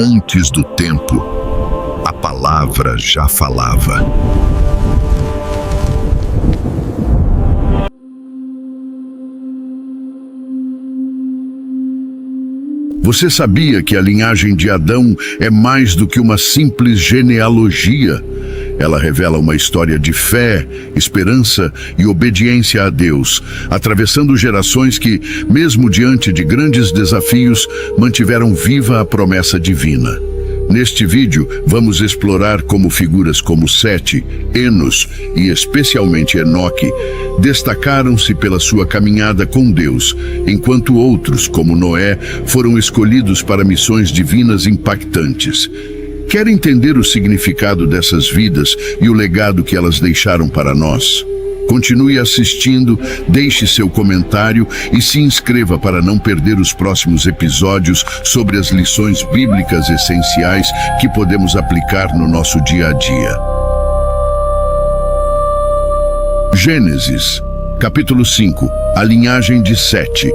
Antes do tempo, a palavra já falava. Você sabia que a linhagem de Adão é mais do que uma simples genealogia? Ela revela uma história de fé, esperança e obediência a Deus, atravessando gerações que, mesmo diante de grandes desafios, mantiveram viva a promessa divina. Neste vídeo, vamos explorar como figuras como Sete, Enos e especialmente Enoque destacaram-se pela sua caminhada com Deus, enquanto outros, como Noé, foram escolhidos para missões divinas impactantes. Quer entender o significado dessas vidas e o legado que elas deixaram para nós? Continue assistindo, deixe seu comentário e se inscreva para não perder os próximos episódios sobre as lições bíblicas essenciais que podemos aplicar no nosso dia a dia. Gênesis, capítulo 5, a linhagem de Sete.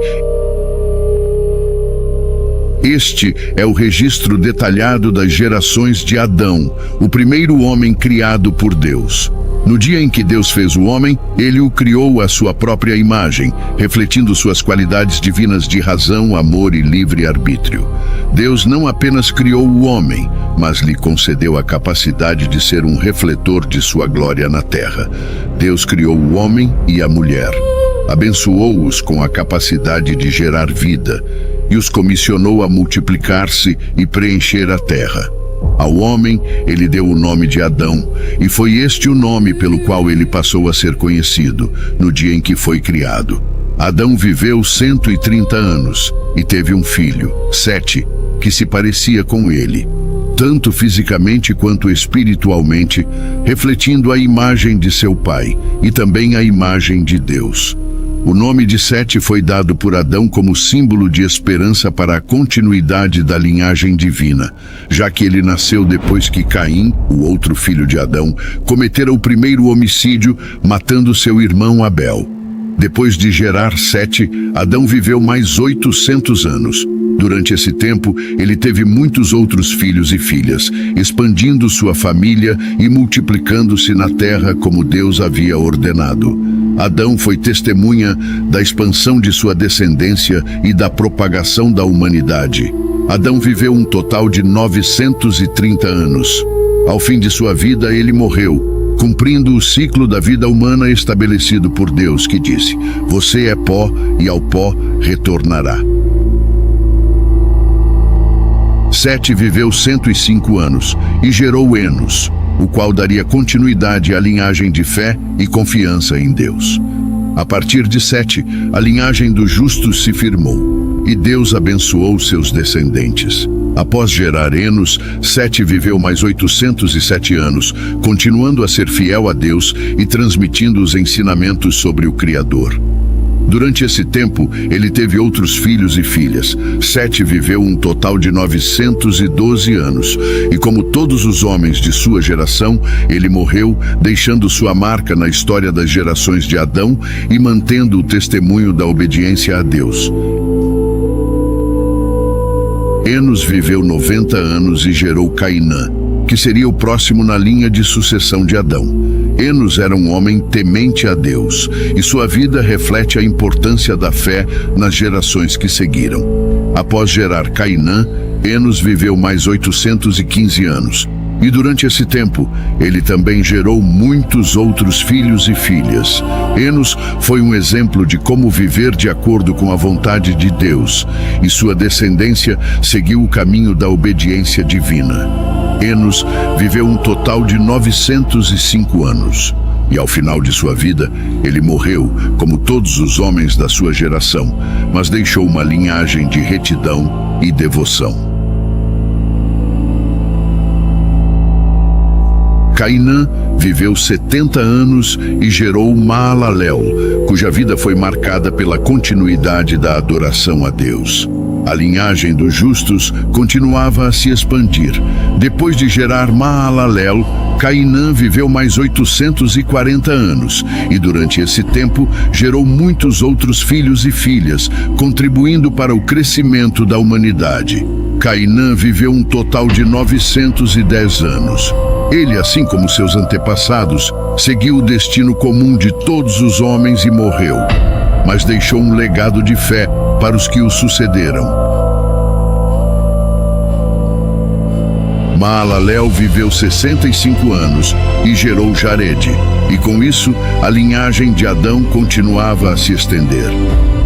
Este é o registro detalhado das gerações de Adão, o primeiro homem criado por Deus. No dia em que Deus fez o homem, ele o criou à sua própria imagem, refletindo suas qualidades divinas de razão, amor e livre-arbítrio. Deus não apenas criou o homem, mas lhe concedeu a capacidade de ser um refletor de sua glória na terra. Deus criou o homem e a mulher, abençoou-os com a capacidade de gerar vida e os comissionou a multiplicar-se e preencher a terra. Ao homem, ele deu o nome de Adão, e foi este o nome pelo qual ele passou a ser conhecido, no dia em que foi criado. Adão viveu 130 anos, e teve um filho, Sete, que se parecia com ele, tanto fisicamente quanto espiritualmente, refletindo a imagem de seu pai, e também a imagem de Deus. O nome de Sete foi dado por Adão como símbolo de esperança para a continuidade da linhagem divina, já que ele nasceu depois que Caim, o outro filho de Adão, cometera o primeiro homicídio, matando seu irmão Abel. Depois de gerar Sete, Adão viveu mais 800 anos. Durante esse tempo, ele teve muitos outros filhos e filhas, expandindo sua família e multiplicando-se na terra como Deus havia ordenado. Adão foi testemunha da expansão de sua descendência e da propagação da humanidade. Adão viveu um total de 930 anos. Ao fim de sua vida, ele morreu, cumprindo o ciclo da vida humana estabelecido por Deus, que disse: "Você é pó e ao pó retornará." Sete viveu 105 anos e gerou Enos, o qual daria continuidade à linhagem de fé e confiança em Deus. A partir de Sete, a linhagem dos justos se firmou, e Deus abençoou seus descendentes. Após gerar Enos, Sete viveu mais 807 anos, continuando a ser fiel a Deus e transmitindo os ensinamentos sobre o Criador. Durante esse tempo, ele teve outros filhos e filhas. Sete viveu um total de 912 anos, e como todos os homens de sua geração, ele morreu, deixando sua marca na história das gerações de Adão e mantendo o testemunho da obediência a Deus. Enos viveu 90 anos e gerou Cainã, que seria o próximo na linha de sucessão de Adão. Enos era um homem temente a Deus, e sua vida reflete a importância da fé nas gerações que seguiram. Após gerar Cainã, Enos viveu mais 815 anos, e durante esse tempo, ele também gerou muitos outros filhos e filhas. Enos foi um exemplo de como viver de acordo com a vontade de Deus, e sua descendência seguiu o caminho da obediência divina. Enos viveu um total de 905 anos, e ao final de sua vida, ele morreu, como todos os homens da sua geração, mas deixou uma linhagem de retidão e devoção. Cainã viveu 70 anos e gerou Maalalel, cuja vida foi marcada pela continuidade da adoração a Deus. A linhagem dos justos continuava a se expandir. Depois de gerar Maalalel, Cainã viveu mais 840 anos, e durante esse tempo gerou muitos outros filhos e filhas, contribuindo para o crescimento da humanidade. Cainã viveu um total de 910 anos. Ele, assim como seus antepassados, seguiu o destino comum de todos os homens e morreu, mas deixou um legado de fé para os que o sucederam. Maalalel viveu 65 anos e gerou Jarede, e com isso a linhagem de Adão continuava a se estender.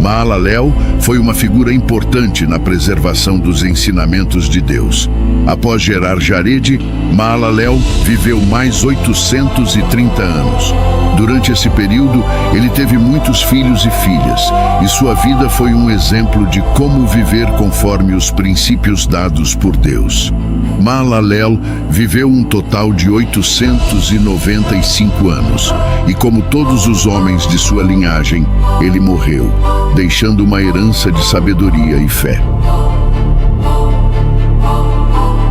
Maalalel foi uma figura importante na preservação dos ensinamentos de Deus. Após gerar Jarede, Maalalel viveu mais 830 anos. Durante esse período, ele teve muitos filhos e filhas, e sua vida foi um exemplo de como viver conforme os princípios dados por Deus. Maalalel viveu um total de 895 anos, e como todos os homens de sua linhagem, ele morreu, deixando uma herança de sabedoria e fé.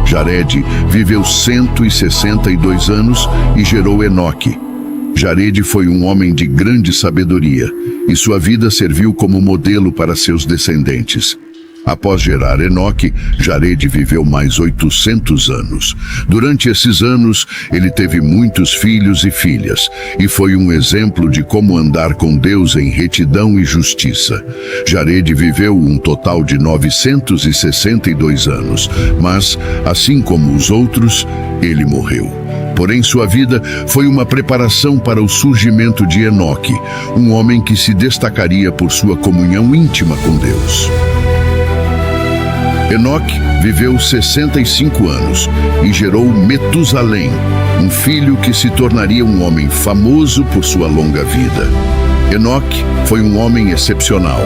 Jarede viveu 162 anos e gerou Enoque. Jarede foi um homem de grande sabedoria, e sua vida serviu como modelo para seus descendentes. Após gerar Enoque, Jarede viveu mais 800 anos. Durante esses anos, ele teve muitos filhos e filhas, e foi um exemplo de como andar com Deus em retidão e justiça. Jarede viveu um total de 962 anos, mas, assim como os outros, ele morreu. Porém, sua vida foi uma preparação para o surgimento de Enoque, um homem que se destacaria por sua comunhão íntima com Deus. Enoque viveu 65 anos e gerou Metusalém, um filho que se tornaria um homem famoso por sua longa vida. Enoque foi um homem excepcional.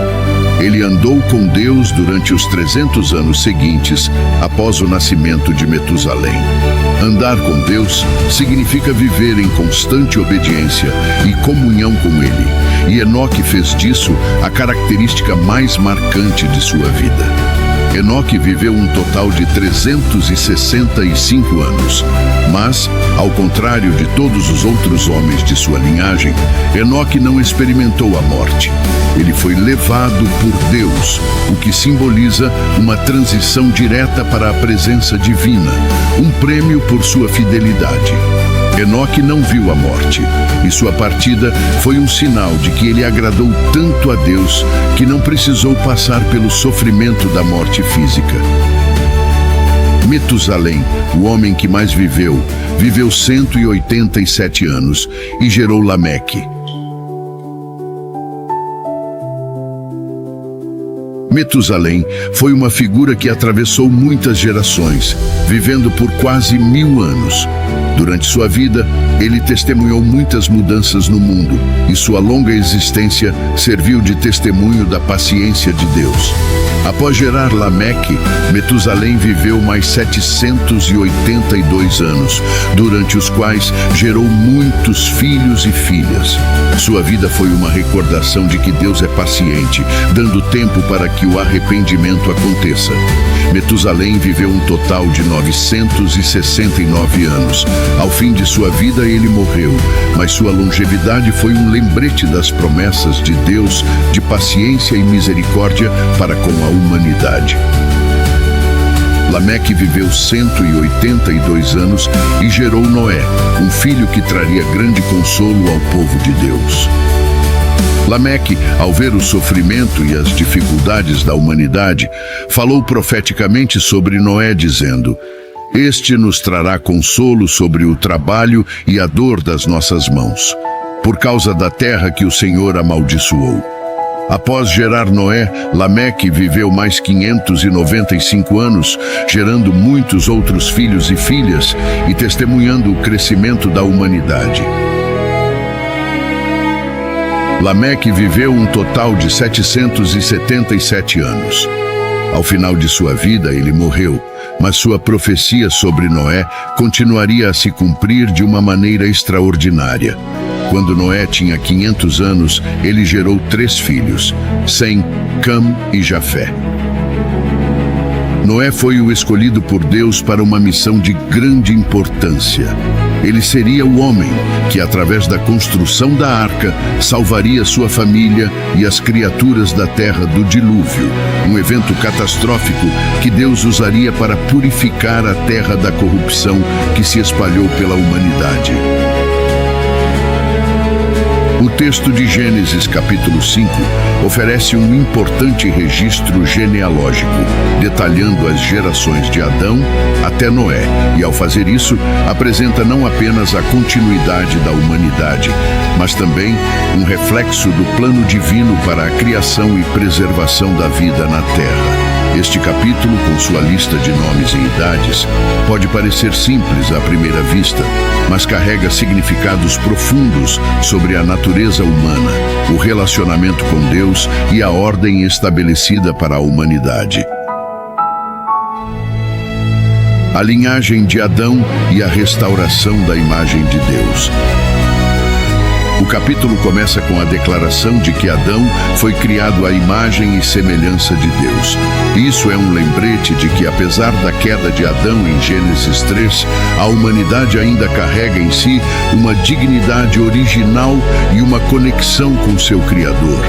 Ele andou com Deus durante os 300 anos seguintes após o nascimento de Metusalém. Andar com Deus significa viver em constante obediência e comunhão com Ele. E Enoque fez disso a característica mais marcante de sua vida. Enoque viveu um total de 365 anos. Mas, ao contrário de todos os outros homens de sua linhagem, Enoque não experimentou a morte. Ele foi levado por Deus, o que simboliza uma transição direta para a presença divina, um prêmio por sua fidelidade. Enoque não viu a morte, e sua partida foi um sinal de que ele agradou tanto a Deus que não precisou passar pelo sofrimento da morte física. Metusalém, o homem que mais viveu 187 anos e gerou Lameque. Metusalém foi uma figura que atravessou muitas gerações, vivendo por quase 1000 anos. Durante sua vida, ele testemunhou muitas mudanças no mundo, e sua longa existência serviu de testemunho da paciência de Deus. Após gerar Lameque, Metusalém viveu mais 782 anos, durante os quais gerou muitos filhos e filhas. Sua vida foi uma recordação de que Deus é paciente, dando tempo para que o arrependimento aconteça. Metusalém viveu um total de 969 anos. Ao fim de sua vida, ele morreu, mas sua longevidade foi um lembrete das promessas de Deus de paciência e misericórdia para com a humanidade. Lameque viveu 182 anos e gerou Noé, um filho que traria grande consolo ao povo de Deus. Lameque, ao ver o sofrimento e as dificuldades da humanidade, falou profeticamente sobre Noé, dizendo: "Este nos trará consolo sobre o trabalho e a dor das nossas mãos, por causa da terra que o Senhor amaldiçoou." Após gerar Noé, Lameque viveu mais 595 anos, gerando muitos outros filhos e filhas e testemunhando o crescimento da humanidade. Lameque viveu um total de 777 anos. Ao final de sua vida, ele morreu, mas sua profecia sobre Noé continuaria a se cumprir de uma maneira extraordinária. Quando Noé tinha 500 anos, ele gerou 3 filhos, Sem, Cam e Jafé. Noé foi o escolhido por Deus para uma missão de grande importância. Ele seria o homem que, através da construção da arca, salvaria sua família e as criaturas da terra do dilúvio, um evento catastrófico que Deus usaria para purificar a terra da corrupção que se espalhou pela humanidade. O texto de Gênesis capítulo 5 oferece um importante registro genealógico, detalhando as gerações de Adão até Noé, e ao fazer isso, apresenta não apenas a continuidade da humanidade, mas também um reflexo do plano divino para a criação e preservação da vida na Terra. Este capítulo, com sua lista de nomes e idades, pode parecer simples à primeira vista, mas carrega significados profundos sobre a natureza humana, o relacionamento com Deus e a ordem estabelecida para a humanidade. A linhagem de Adão e a restauração da imagem de Deus. O capítulo começa com a declaração de que Adão foi criado à imagem e semelhança de Deus. Isso é um lembrete de que, apesar da queda de Adão em Gênesis 3, a humanidade ainda carrega em si uma dignidade original e uma conexão com seu Criador.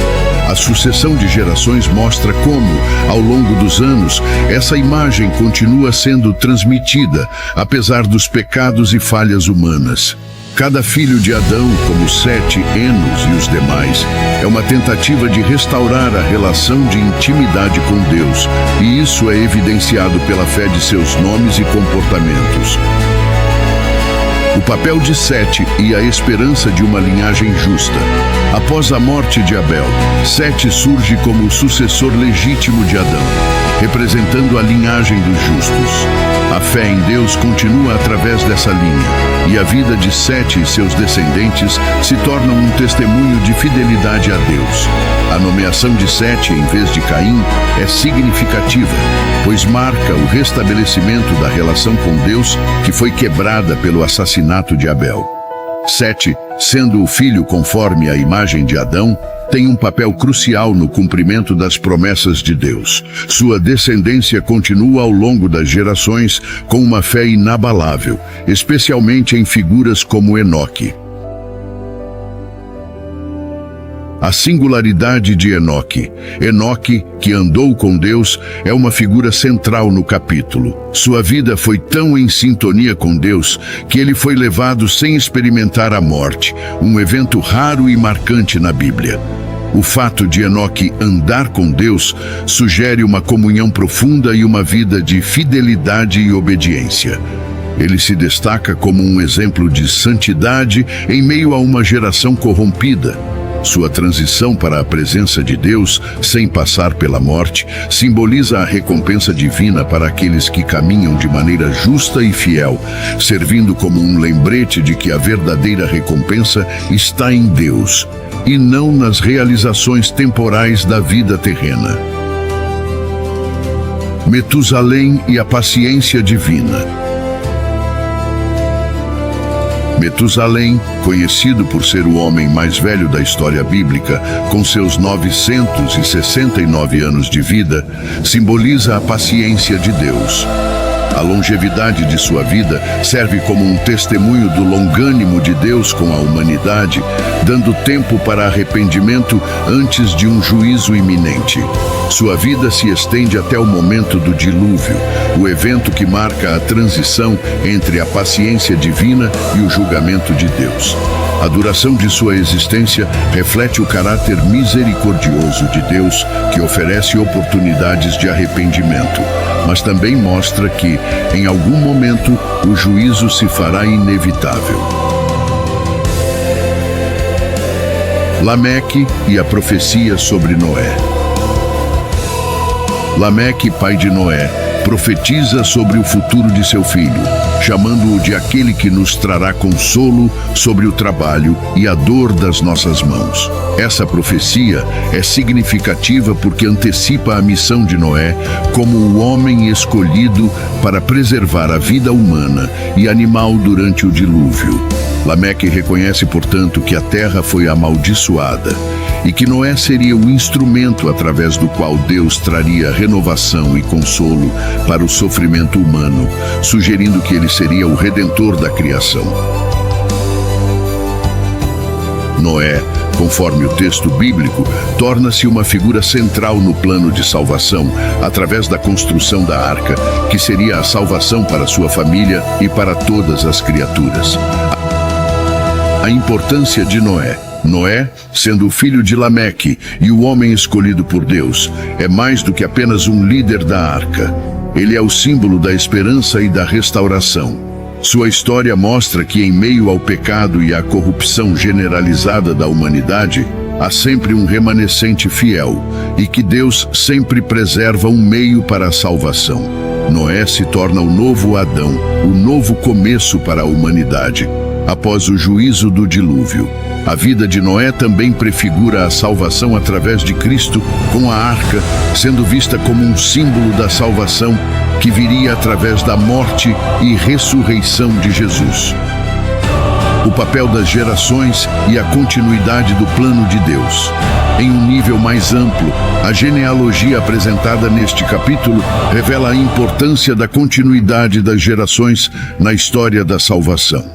A sucessão de gerações mostra como, ao longo dos anos, essa imagem continua sendo transmitida, apesar dos pecados e falhas humanas. Cada filho de Adão, como Sete, Enos e os demais, é uma tentativa de restaurar a relação de intimidade com Deus, e isso é evidenciado pela fé de seus nomes e comportamentos. O papel de Sete e a esperança de uma linhagem justa. Após a morte de Abel, Sete surge como o sucessor legítimo de Adão, representando a linhagem dos justos. A fé em Deus continua através dessa linha, e a vida de Sete e seus descendentes se tornam um testemunho de fidelidade a Deus. A nomeação de Sete em vez de Caim é significativa, pois marca o restabelecimento da relação com Deus que foi quebrada pelo assassinato de Abel. Sete, sendo o filho conforme a imagem de Adão, tem um papel crucial no cumprimento das promessas de Deus. Sua descendência continua ao longo das gerações com uma fé inabalável, especialmente em figuras como Enoque. A singularidade de Enoque. Enoque, que andou com Deus, é uma figura central no capítulo. Sua vida foi tão em sintonia com Deus que ele foi levado sem experimentar a morte, um evento raro e marcante na Bíblia. O fato de Enoque andar com Deus sugere uma comunhão profunda e uma vida de fidelidade e obediência. Ele se destaca como um exemplo de santidade em meio a uma geração corrompida. Sua transição para a presença de Deus, sem passar pela morte, simboliza a recompensa divina para aqueles que caminham de maneira justa e fiel, servindo como um lembrete de que a verdadeira recompensa está em Deus, e não nas realizações temporais da vida terrena. Metusalém e a paciência divina. Metusalém, conhecido por ser o homem mais velho da história bíblica, com seus 969 anos de vida, simboliza a paciência de Deus. A longevidade de sua vida serve como um testemunho do longânimo de Deus com a humanidade, dando tempo para arrependimento antes de um juízo iminente. Sua vida se estende até o momento do dilúvio, o evento que marca a transição entre a paciência divina e o julgamento de Deus. A duração de sua existência reflete o caráter misericordioso de Deus, que oferece oportunidades de arrependimento, mas também mostra que, em algum momento, o juízo se fará inevitável. Lameque e a profecia sobre Noé. Lameque, pai de Noé, profetiza sobre o futuro de seu filho, chamando-o de aquele que nos trará consolo sobre o trabalho e a dor das nossas mãos. Essa profecia é significativa porque antecipa a missão de Noé como o homem escolhido para preservar a vida humana e animal durante o dilúvio. Lameque reconhece, portanto, que a terra foi amaldiçoada e que Noé seria o instrumento através do qual Deus traria renovação e consolo para o sofrimento humano, sugerindo que ele seria o redentor da criação. Noé, conforme o texto bíblico, torna-se uma figura central no plano de salvação, através da construção da arca, que seria a salvação para sua família e para todas as criaturas. A importância de Noé. Noé, sendo o filho de Lameque e o homem escolhido por Deus, é mais do que apenas um líder da arca. Ele é o símbolo da esperança e da restauração. Sua história mostra que, em meio ao pecado e à corrupção generalizada da humanidade, há sempre um remanescente fiel e que Deus sempre preserva um meio para a salvação. Noé se torna o novo Adão, o novo começo para a humanidade, após o juízo do dilúvio. A vida de Noé também prefigura a salvação através de Cristo, com a arca sendo vista como um símbolo da salvação que viria através da morte e ressurreição de Jesus. O papel das gerações e a continuidade do plano de Deus. Em um nível mais amplo, a genealogia apresentada neste capítulo revela a importância da continuidade das gerações na história da salvação.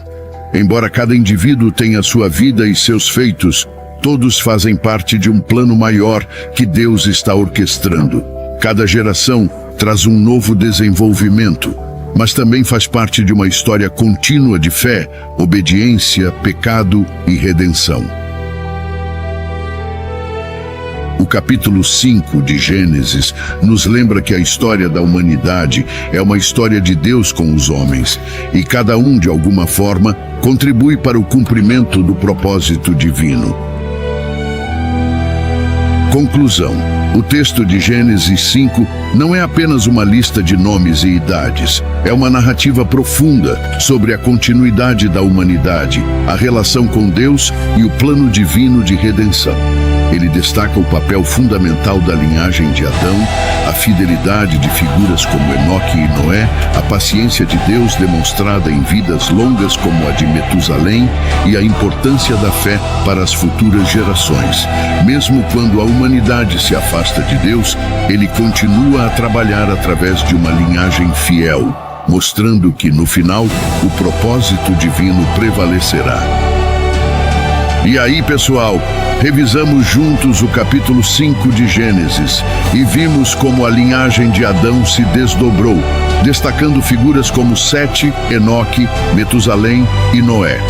Embora cada indivíduo tenha sua vida e seus feitos, todos fazem parte de um plano maior que Deus está orquestrando. Cada geração traz um novo desenvolvimento, mas também faz parte de uma história contínua de fé, obediência, pecado e redenção. O capítulo 5 de Gênesis nos lembra que a história da humanidade é uma história de Deus com os homens, e cada um, de alguma forma, contribui para o cumprimento do propósito divino. Conclusão. O texto de Gênesis 5 não é apenas uma lista de nomes e idades. É uma narrativa profunda sobre a continuidade da humanidade, a relação com Deus e o plano divino de redenção. Ele destaca o papel fundamental da linhagem de Adão, a fidelidade de figuras como Enoque e Noé, a paciência de Deus demonstrada em vidas longas como a de Metusalém e a importância da fé para as futuras gerações. Mesmo quando a humanidade se afasta de Deus, ele continua a trabalhar através de uma linhagem fiel, mostrando que, no final, o propósito divino prevalecerá. E aí, pessoal, revisamos juntos o capítulo 5 de Gênesis e vimos como a linhagem de Adão se desdobrou, destacando figuras como Sete, Enoque, Metusalém e Noé.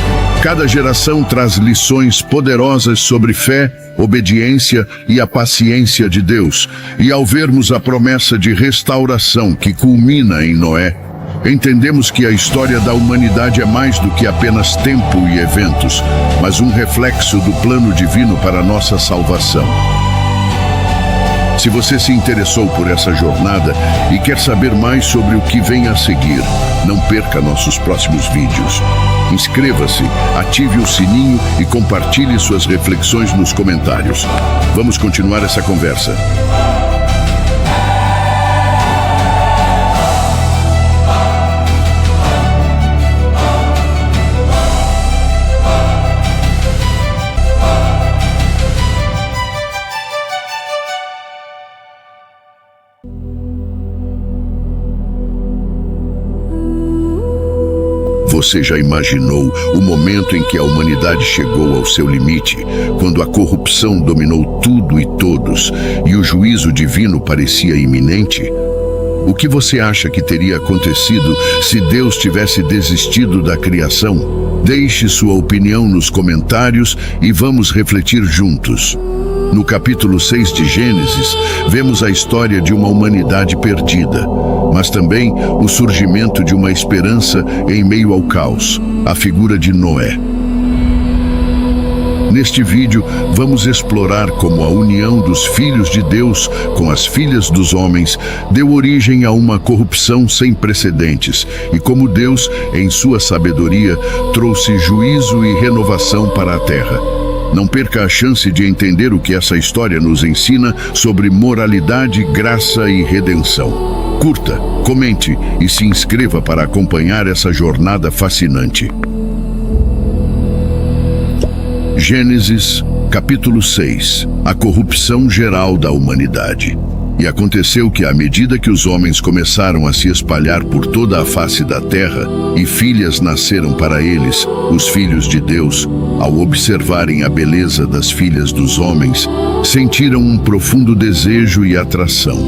Cada geração traz lições poderosas sobre fé, obediência e a paciência de Deus. E ao vermos a promessa de restauração que culmina em Noé, entendemos que a história da humanidade é mais do que apenas tempo e eventos, mas um reflexo do plano divino para a nossa salvação. Se você se interessou por essa jornada e quer saber mais sobre o que vem a seguir, não perca nossos próximos vídeos. Inscreva-se, ative o sininho e compartilhe suas reflexões nos comentários. Vamos continuar essa conversa. Você já imaginou o momento em que a humanidade chegou ao seu limite, quando a corrupção dominou tudo e todos, e o juízo divino parecia iminente? O que você acha que teria acontecido se Deus tivesse desistido da criação? Deixe sua opinião nos comentários e vamos refletir juntos. No capítulo 6 de Gênesis, vemos a história de uma humanidade perdida, mas também o surgimento de uma esperança em meio ao caos, a figura de Noé. Neste vídeo, vamos explorar como a união dos filhos de Deus com as filhas dos homens deu origem a uma corrupção sem precedentes e como Deus, em sua sabedoria, trouxe juízo e renovação para a terra. Não perca a chance de entender o que essa história nos ensina sobre moralidade, graça e redenção. Curta, comente e se inscreva para acompanhar essa jornada fascinante. Gênesis, capítulo 6. A corrupção geral da humanidade. E aconteceu que, à medida que os homens começaram a se espalhar por toda a face da terra, e filhas nasceram para eles, os filhos de Deus, Ao observarem a beleza das filhas dos homens, sentiram um profundo desejo e atração.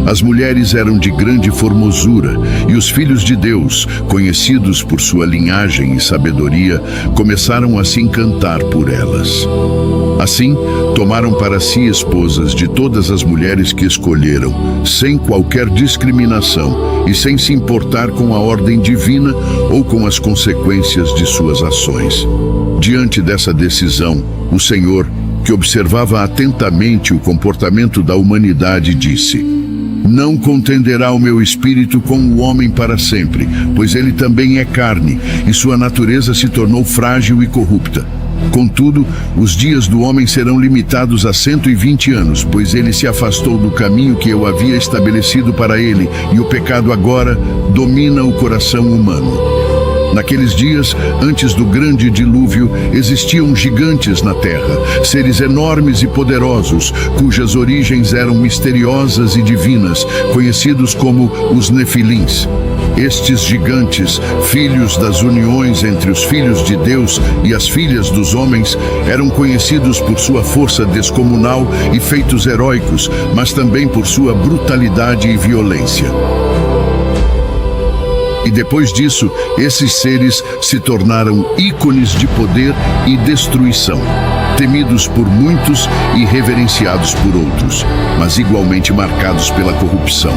As mulheres eram de grande formosura, e os filhos de Deus, conhecidos por sua linhagem e sabedoria, começaram a se encantar por elas. Assim, tomaram para si esposas de todas as mulheres que escolheram, sem qualquer discriminação e sem se importar com a ordem divina ou com as consequências de suas ações. Diante dessa decisão, o Senhor, que observava atentamente o comportamento da humanidade, disse: "Não contenderá o meu espírito com o homem para sempre, pois ele também é carne, e sua natureza se tornou frágil e corrupta. Contudo, os dias do homem serão limitados a 120 anos, pois ele se afastou do caminho que eu havia estabelecido para ele, e o pecado agora domina o coração humano." Naqueles dias, antes do grande dilúvio, existiam gigantes na terra, seres enormes e poderosos, cujas origens eram misteriosas e divinas, conhecidos como os Nefilins. Estes gigantes, filhos das uniões entre os filhos de Deus e as filhas dos homens, eram conhecidos por sua força descomunal e feitos heróicos, mas também por sua brutalidade e violência. E depois disso, esses seres se tornaram ícones de poder e destruição, temidos por muitos e reverenciados por outros, mas igualmente marcados pela corrupção.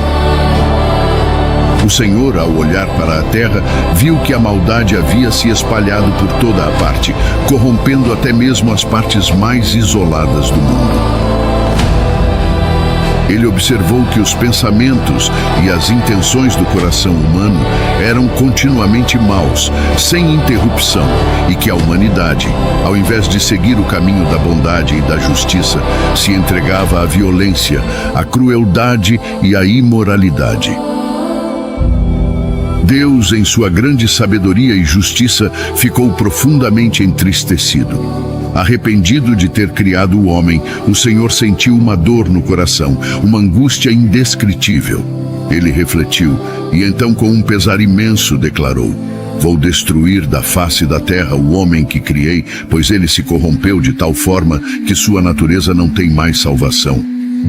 O Senhor, ao olhar para a terra, viu que a maldade havia se espalhado por toda a parte, corrompendo até mesmo as partes mais isoladas do mundo. Ele observou que os pensamentos e as intenções do coração humano eram continuamente maus, sem interrupção, e que a humanidade, ao invés de seguir o caminho da bondade e da justiça, se entregava à violência, à crueldade e à imoralidade. Deus, em sua grande sabedoria e justiça, ficou profundamente entristecido. Arrependido de ter criado o homem, o Senhor sentiu uma dor no coração, uma angústia indescritível. Ele refletiu e então, com um pesar imenso, declarou: "Vou destruir da face da terra o homem que criei, pois ele se corrompeu de tal forma que sua natureza não tem mais salvação.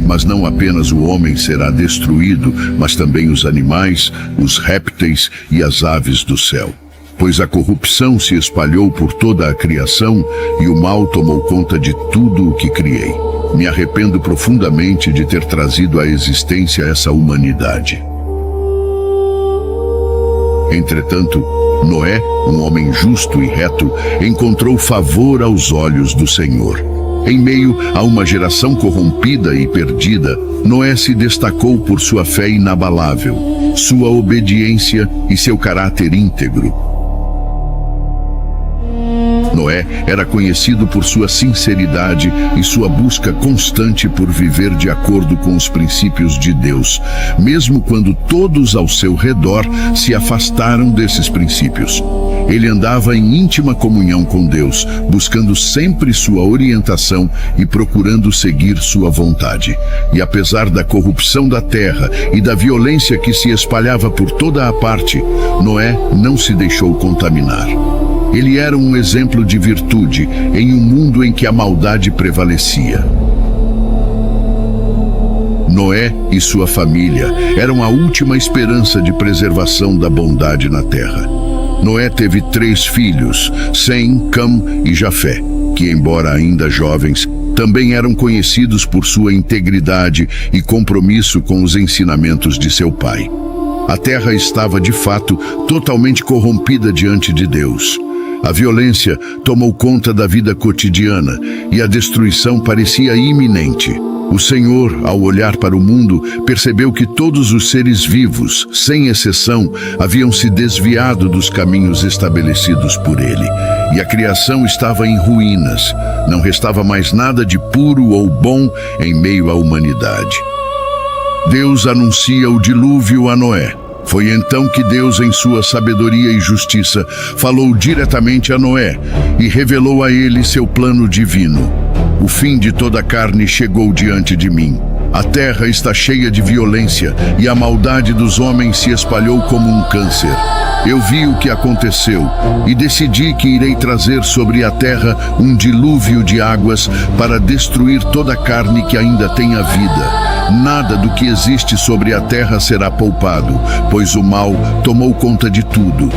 Mas não apenas o homem será destruído, mas também os animais, os répteis e as aves do céu. Pois a corrupção se espalhou por toda a criação e o mal tomou conta de tudo o que criei. Me arrependo profundamente de ter trazido à existência essa humanidade." Entretanto, Noé, um homem justo e reto, encontrou favor aos olhos do Senhor. Em meio a uma geração corrompida e perdida, Noé se destacou por sua fé inabalável, sua obediência e seu caráter íntegro. Noé era conhecido por sua sinceridade e sua busca constante por viver de acordo com os princípios de Deus, mesmo quando todos ao seu redor se afastaram desses princípios. Ele andava em íntima comunhão com Deus, buscando sempre sua orientação e procurando seguir sua vontade. E apesar da corrupção da terra e da violência que se espalhava por toda a parte, Noé não se deixou contaminar. Ele era um exemplo de virtude em um mundo em que a maldade prevalecia. Noé e sua família eram a última esperança de preservação da bondade na terra. Noé teve 3 filhos, Sem, Cam e Jafé, que, embora ainda jovens, também eram conhecidos por sua integridade e compromisso com os ensinamentos de seu pai. A terra estava, de fato, totalmente corrompida diante de Deus. A violência tomou conta da vida cotidiana e a destruição parecia iminente. O Senhor, ao olhar para o mundo, percebeu que todos os seres vivos, sem exceção, haviam se desviado dos caminhos estabelecidos por Ele. E a criação estava em ruínas. Não restava mais nada de puro ou bom em meio à humanidade. Deus anuncia o dilúvio a Noé. Foi então que Deus, em sua sabedoria e justiça, falou diretamente a Noé e revelou a ele seu plano divino. O fim de toda a carne chegou diante de mim. A terra está cheia de violência e a maldade dos homens se espalhou como um câncer. Eu vi o que aconteceu e decidi que irei trazer sobre a terra um dilúvio de águas para destruir toda a carne que ainda tenha vida. Nada do que existe sobre a terra será poupado, pois o mal tomou conta de tudo.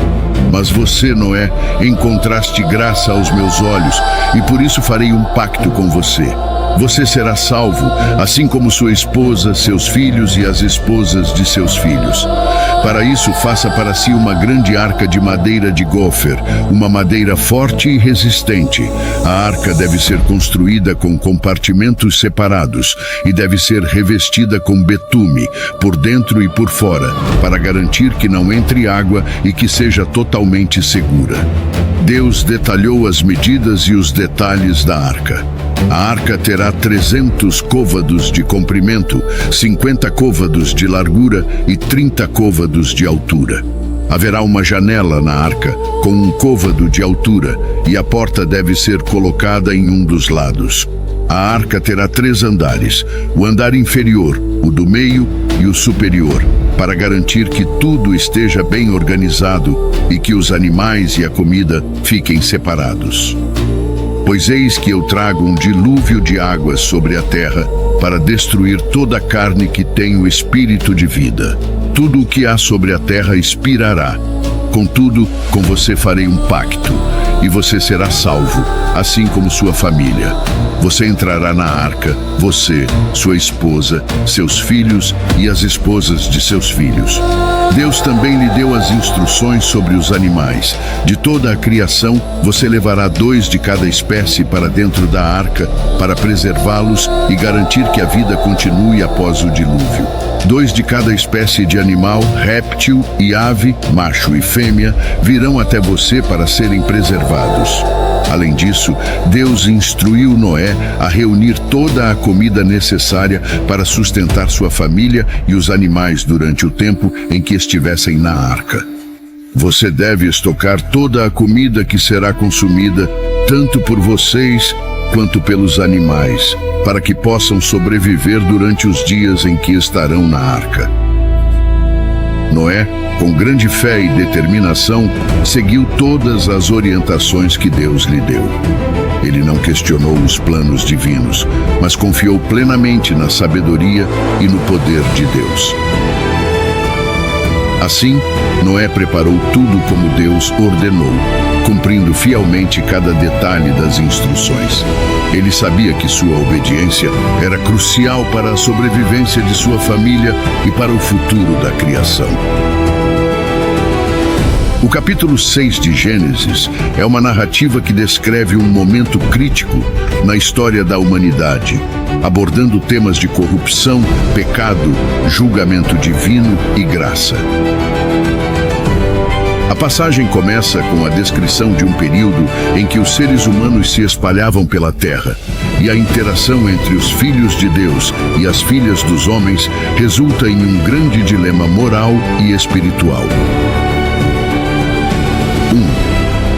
Mas você, Noé, encontraste graça aos meus olhos e por isso farei um pacto com você. Você será salvo, assim como sua esposa, seus filhos e as esposas de seus filhos. Para isso, faça para si uma grande arca de madeira de gofer, uma madeira forte e resistente. A arca deve ser construída com compartimentos separados e deve ser revestida com betume, por dentro e por fora, para garantir que não entre água e que seja totalmente segura. Deus detalhou as medidas e os detalhes da arca. A arca terá 300 côvados de comprimento, 50 côvados de largura e 30 côvados de altura. Haverá uma janela na arca, com um côvado de altura, e a porta deve ser colocada em um dos lados. A arca terá 3 andares, o andar inferior, o do meio e o superior, para garantir que tudo esteja bem organizado e que os animais e a comida fiquem separados. Pois eis que eu trago um dilúvio de águas sobre a terra para destruir toda a carne que tem o espírito de vida. Tudo o que há sobre a terra expirará. Contudo, com você farei um pacto, e você será salvo, assim como sua família. Você entrará na arca, você, sua esposa, seus filhos e as esposas de seus filhos. Deus também lhe deu as instruções sobre os animais. De toda a criação, você levará 2 de cada espécie para dentro da arca, para preservá-los e garantir que a vida continue após o dilúvio. 2 de cada espécie de animal, réptil e ave, macho e fêmea, virão até você para serem preservados. Além disso, Deus instruiu Noé a reunir toda a comida necessária para sustentar sua família e os animais durante o tempo em que estivessem na arca. Você deve estocar toda a comida que será consumida, tanto por vocês quanto pelos animais, para que possam sobreviver durante os dias em que estarão na arca. Noé, com grande fé e determinação, seguiu todas as orientações que Deus lhe deu. Ele não questionou os planos divinos, mas confiou plenamente na sabedoria e no poder de Deus. Assim, Noé preparou tudo como Deus ordenou, cumprindo fielmente cada detalhe das instruções. Ele sabia que sua obediência era crucial para a sobrevivência de sua família e para o futuro da criação. O capítulo 6 de Gênesis é uma narrativa que descreve um momento crítico na história da humanidade, abordando temas de corrupção, pecado, julgamento divino e graça. A passagem começa com a descrição de um período em que os seres humanos se espalhavam pela terra, e a interação entre os filhos de Deus e as filhas dos homens resulta em um grande dilema moral e espiritual.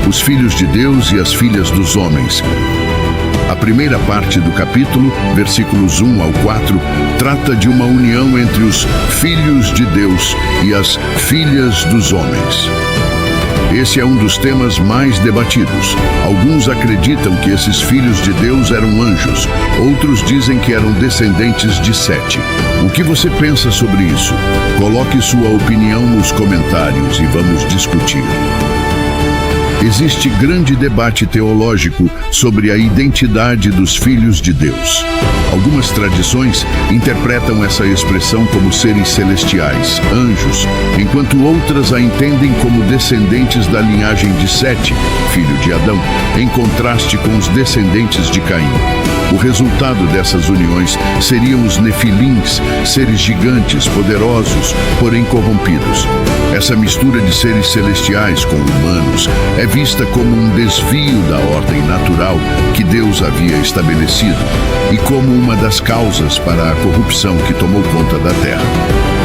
1. Os filhos de Deus e as filhas dos homens. A primeira parte do capítulo, versículos 1 ao 4, trata de uma união entre os filhos de Deus e as filhas dos homens. Esse é um dos temas mais debatidos. Alguns acreditam que esses filhos de Deus eram anjos, outros dizem que eram descendentes de Sete. O que você pensa sobre isso? Coloque sua opinião nos comentários e vamos discutir. Existe grande debate teológico sobre a identidade dos filhos de Deus. Algumas tradições interpretam essa expressão como seres celestiais, anjos, enquanto outras a entendem como descendentes da linhagem de Sete, filho de Adão, em contraste com os descendentes de Caim. O resultado dessas uniões seriam os nefilins, seres gigantes, poderosos, porém corrompidos. Essa mistura de seres celestiais com humanos é vista como um desvio da ordem natural que Deus havia estabelecido e como uma das causas para a corrupção que tomou conta da Terra.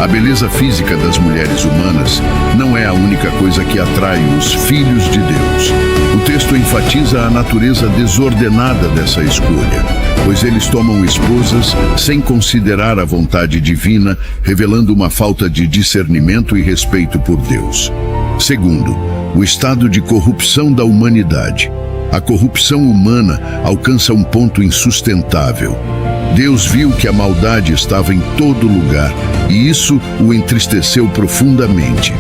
A beleza física das mulheres humanas não é a única coisa que atrai os filhos de Deus. O texto enfatiza a natureza desordenada dessa escolha, pois eles tomam esposas sem considerar a vontade divina, revelando uma falta de discernimento e respeito por Deus. Segundo, o estado de corrupção da humanidade. A corrupção humana alcança um ponto insustentável. Deus viu que a maldade estava em todo lugar e isso o entristeceu profundamente.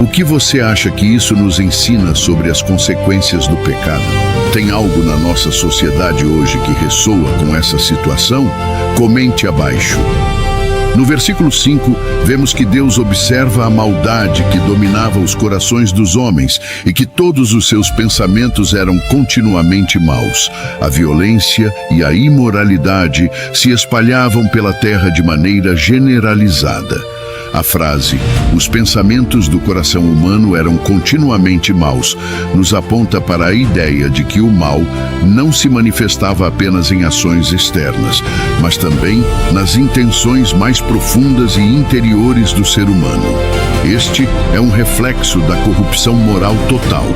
O que você acha que isso nos ensina sobre as consequências do pecado? Tem algo na nossa sociedade hoje que ressoa com essa situação? Comente abaixo. No versículo 5, vemos que Deus observa a maldade que dominava os corações dos homens e que todos os seus pensamentos eram continuamente maus. A violência e a imoralidade se espalhavam pela terra de maneira generalizada. A frase, os pensamentos do coração humano eram continuamente maus, nos aponta para a ideia de que o mal não se manifestava apenas em ações externas, mas também nas intenções mais profundas e interiores do ser humano. Este é um reflexo da corrupção moral total,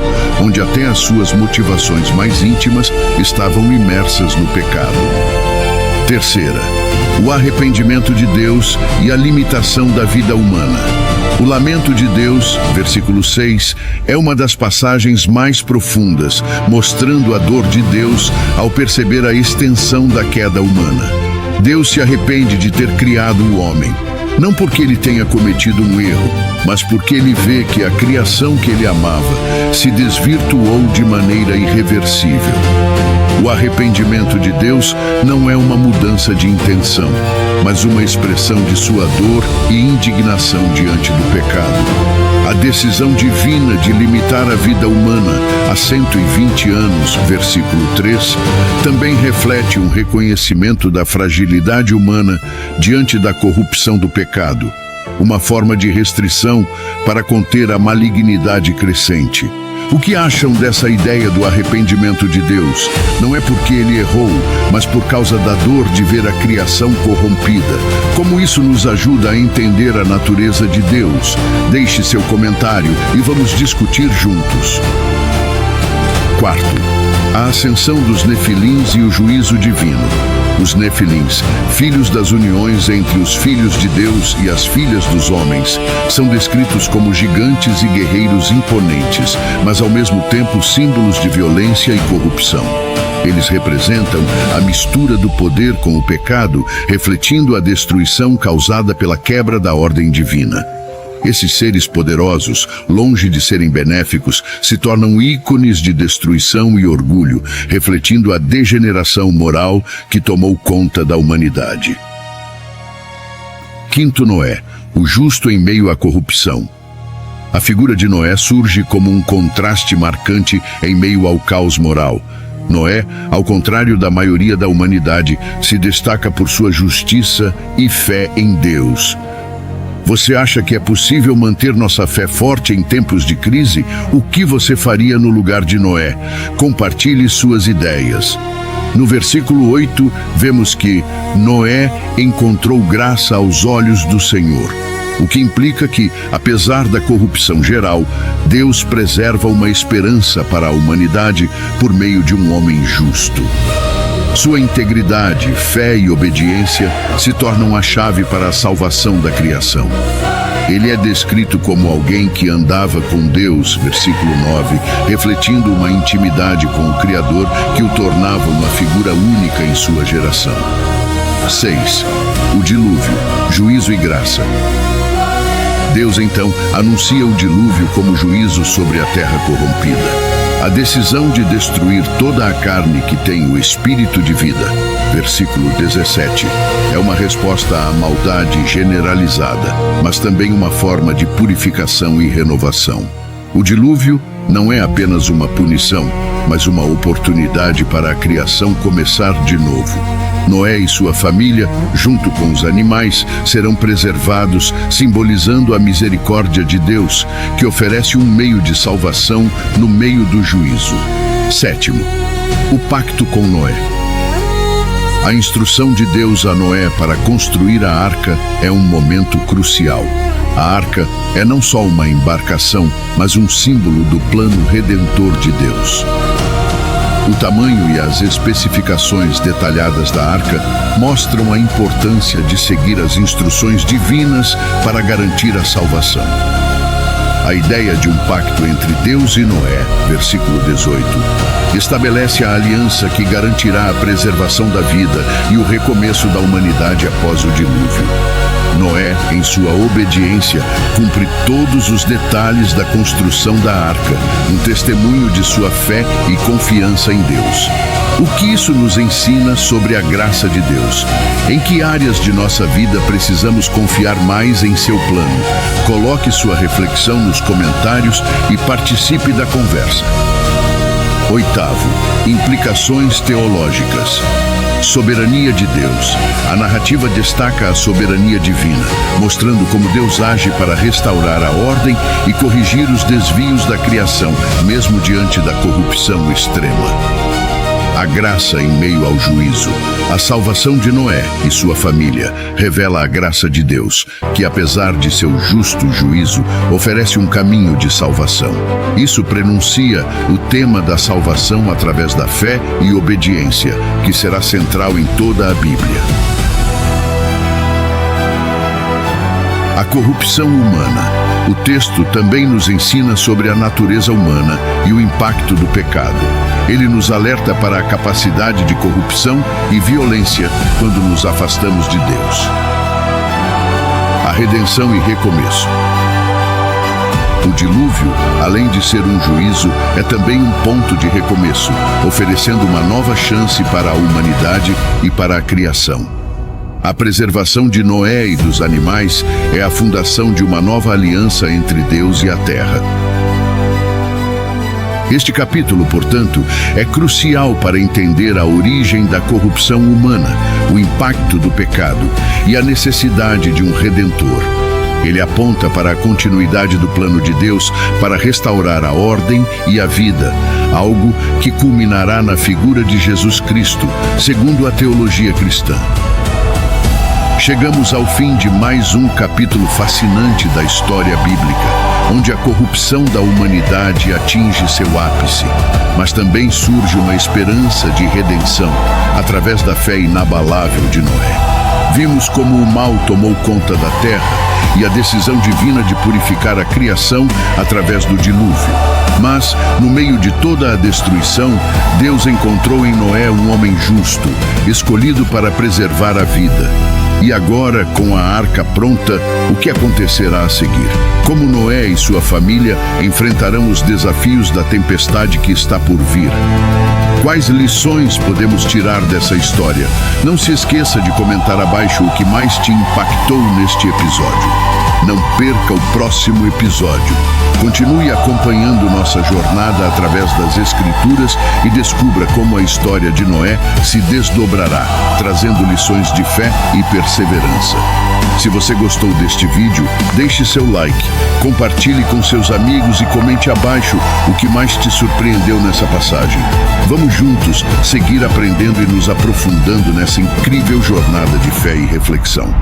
onde até as suas motivações mais íntimas estavam imersas no pecado. Terceira, o arrependimento de Deus e a limitação da vida humana. O lamento de Deus, versículo 6, é uma das passagens mais profundas, mostrando a dor de Deus ao perceber a extensão da queda humana. Deus se arrepende de ter criado o homem, não porque ele tenha cometido um erro, mas porque ele vê que a criação que ele amava se desvirtuou de maneira irreversível. O arrependimento de Deus não é uma mudança de intenção, mas uma expressão de sua dor e indignação diante do pecado. A decisão divina de limitar a vida humana a 120 anos, versículo 3, também reflete um reconhecimento da fragilidade humana diante da corrupção do pecado, uma forma de restrição para conter a malignidade crescente. O que acham dessa ideia do arrependimento de Deus? Não é porque ele errou, mas por causa da dor de ver a criação corrompida. Como isso nos ajuda a entender a natureza de Deus? Deixe seu comentário e vamos discutir juntos. Quarto, a ascensão dos nefilins e o juízo divino. Os nefilins, filhos das uniões entre os filhos de Deus e as filhas dos homens, são descritos como gigantes e guerreiros imponentes, mas ao mesmo tempo símbolos de violência e corrupção. Eles representam a mistura do poder com o pecado, refletindo a destruição causada pela quebra da ordem divina. Esses seres poderosos, longe de serem benéficos, se tornam ícones de destruição e orgulho, refletindo a degeneração moral que tomou conta da humanidade. Quinto, Noé, o justo em meio à corrupção. A figura de Noé surge como um contraste marcante em meio ao caos moral. Noé, ao contrário da maioria da humanidade, se destaca por sua justiça e fé em Deus. Você acha que é possível manter nossa fé forte em tempos de crise? O que você faria no lugar de Noé? Compartilhe suas ideias. No versículo 8, vemos que Noé encontrou graça aos olhos do Senhor, o que implica que, apesar da corrupção geral, Deus preserva uma esperança para a humanidade por meio de um homem justo. Sua integridade, fé e obediência se tornam a chave para a salvação da criação. Ele é descrito como alguém que andava com Deus, versículo 9, refletindo uma intimidade com o Criador que o tornava uma figura única em sua geração. 6. O dilúvio, juízo e graça. Deus então anuncia o dilúvio como juízo sobre a terra corrompida. A decisão de destruir toda a carne que tem o espírito de vida, versículo 17, é uma resposta à maldade generalizada, mas também uma forma de purificação e renovação. O dilúvio não é apenas uma punição, mas uma oportunidade para a criação começar de novo. Noé e sua família, junto com os animais, serão preservados, simbolizando a misericórdia de Deus, que oferece um meio de salvação no meio do juízo. 7. O pacto com Noé. A instrução de Deus a Noé para construir a arca é um momento crucial. A arca é não só uma embarcação, mas um símbolo do plano redentor de Deus. O tamanho e as especificações detalhadas da arca mostram a importância de seguir as instruções divinas para garantir a salvação. A ideia de um pacto entre Deus e Noé, versículo 18, estabelece a aliança que garantirá a preservação da vida e o recomeço da humanidade após o dilúvio. Noé, em sua obediência, cumpre todos os detalhes da construção da arca, um testemunho de sua fé e confiança em Deus. O que isso nos ensina sobre a graça de Deus? Em que áreas de nossa vida precisamos confiar mais em seu plano? Coloque sua reflexão nos comentários e participe da conversa. Oitavo, implicações teológicas. Soberania de Deus. A narrativa destaca a soberania divina, mostrando como Deus age para restaurar a ordem e corrigir os desvios da criação, mesmo diante da corrupção extrema. A graça em meio ao juízo. A salvação de Noé e sua família revela a graça de Deus, que apesar de seu justo juízo, oferece um caminho de salvação. Isso prenuncia o tema da salvação através da fé e obediência, que será central em toda a Bíblia. A corrupção humana. O texto também nos ensina sobre a natureza humana e o impacto do pecado. Ele nos alerta para a capacidade de corrupção e violência quando nos afastamos de Deus. A redenção e recomeço. O dilúvio, além de ser um juízo, é também um ponto de recomeço, oferecendo uma nova chance para a humanidade e para a criação. A preservação de Noé e dos animais é a fundação de uma nova aliança entre Deus e a terra. Este capítulo, portanto, é crucial para entender a origem da corrupção humana, o impacto do pecado e a necessidade de um redentor. Ele aponta para a continuidade do plano de Deus para restaurar a ordem e a vida, algo que culminará na figura de Jesus Cristo, segundo a teologia cristã. Chegamos ao fim de mais um capítulo fascinante da história bíblica, onde a corrupção da humanidade atinge seu ápice, mas também surge uma esperança de redenção através da fé inabalável de Noé. Vimos como o mal tomou conta da terra e a decisão divina de purificar a criação através do dilúvio. Mas, no meio de toda a destruição, Deus encontrou em Noé um homem justo, escolhido para preservar a vida. E agora, com a arca pronta, o que acontecerá a seguir? Como Noé e sua família enfrentarão os desafios da tempestade que está por vir? Quais lições podemos tirar dessa história? Não se esqueça de comentar abaixo o que mais te impactou neste episódio. Não perca o próximo episódio. Continue acompanhando nossa jornada através das Escrituras e descubra como a história de Noé se desdobrará, trazendo lições de fé e perseverança. Se você gostou deste vídeo, deixe seu like, compartilhe com seus amigos e comente abaixo o que mais te surpreendeu nessa passagem. Vamos juntos seguir aprendendo e nos aprofundando nessa incrível jornada de fé e reflexão.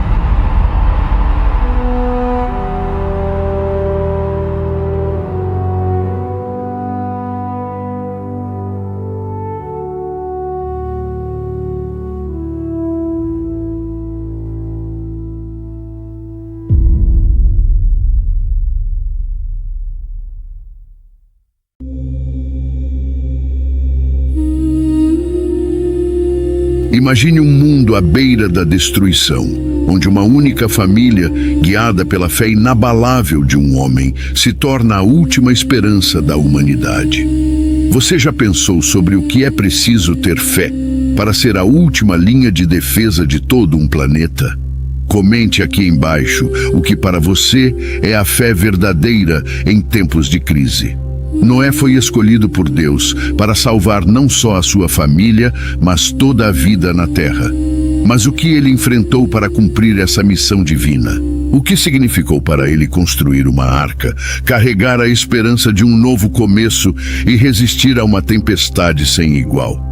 Imagine um mundo à beira da destruição, onde uma única família, guiada pela fé inabalável de um homem, se torna a última esperança da humanidade. Você já pensou sobre o que é preciso ter fé para ser a última linha de defesa de todo um planeta? Comente aqui embaixo o que para você é a fé verdadeira em tempos de crise. Noé foi escolhido por Deus para salvar não só a sua família, mas toda a vida na terra. Mas o que ele enfrentou para cumprir essa missão divina? O que significou para ele construir uma arca, carregar a esperança de um novo começo e resistir a uma tempestade sem igual?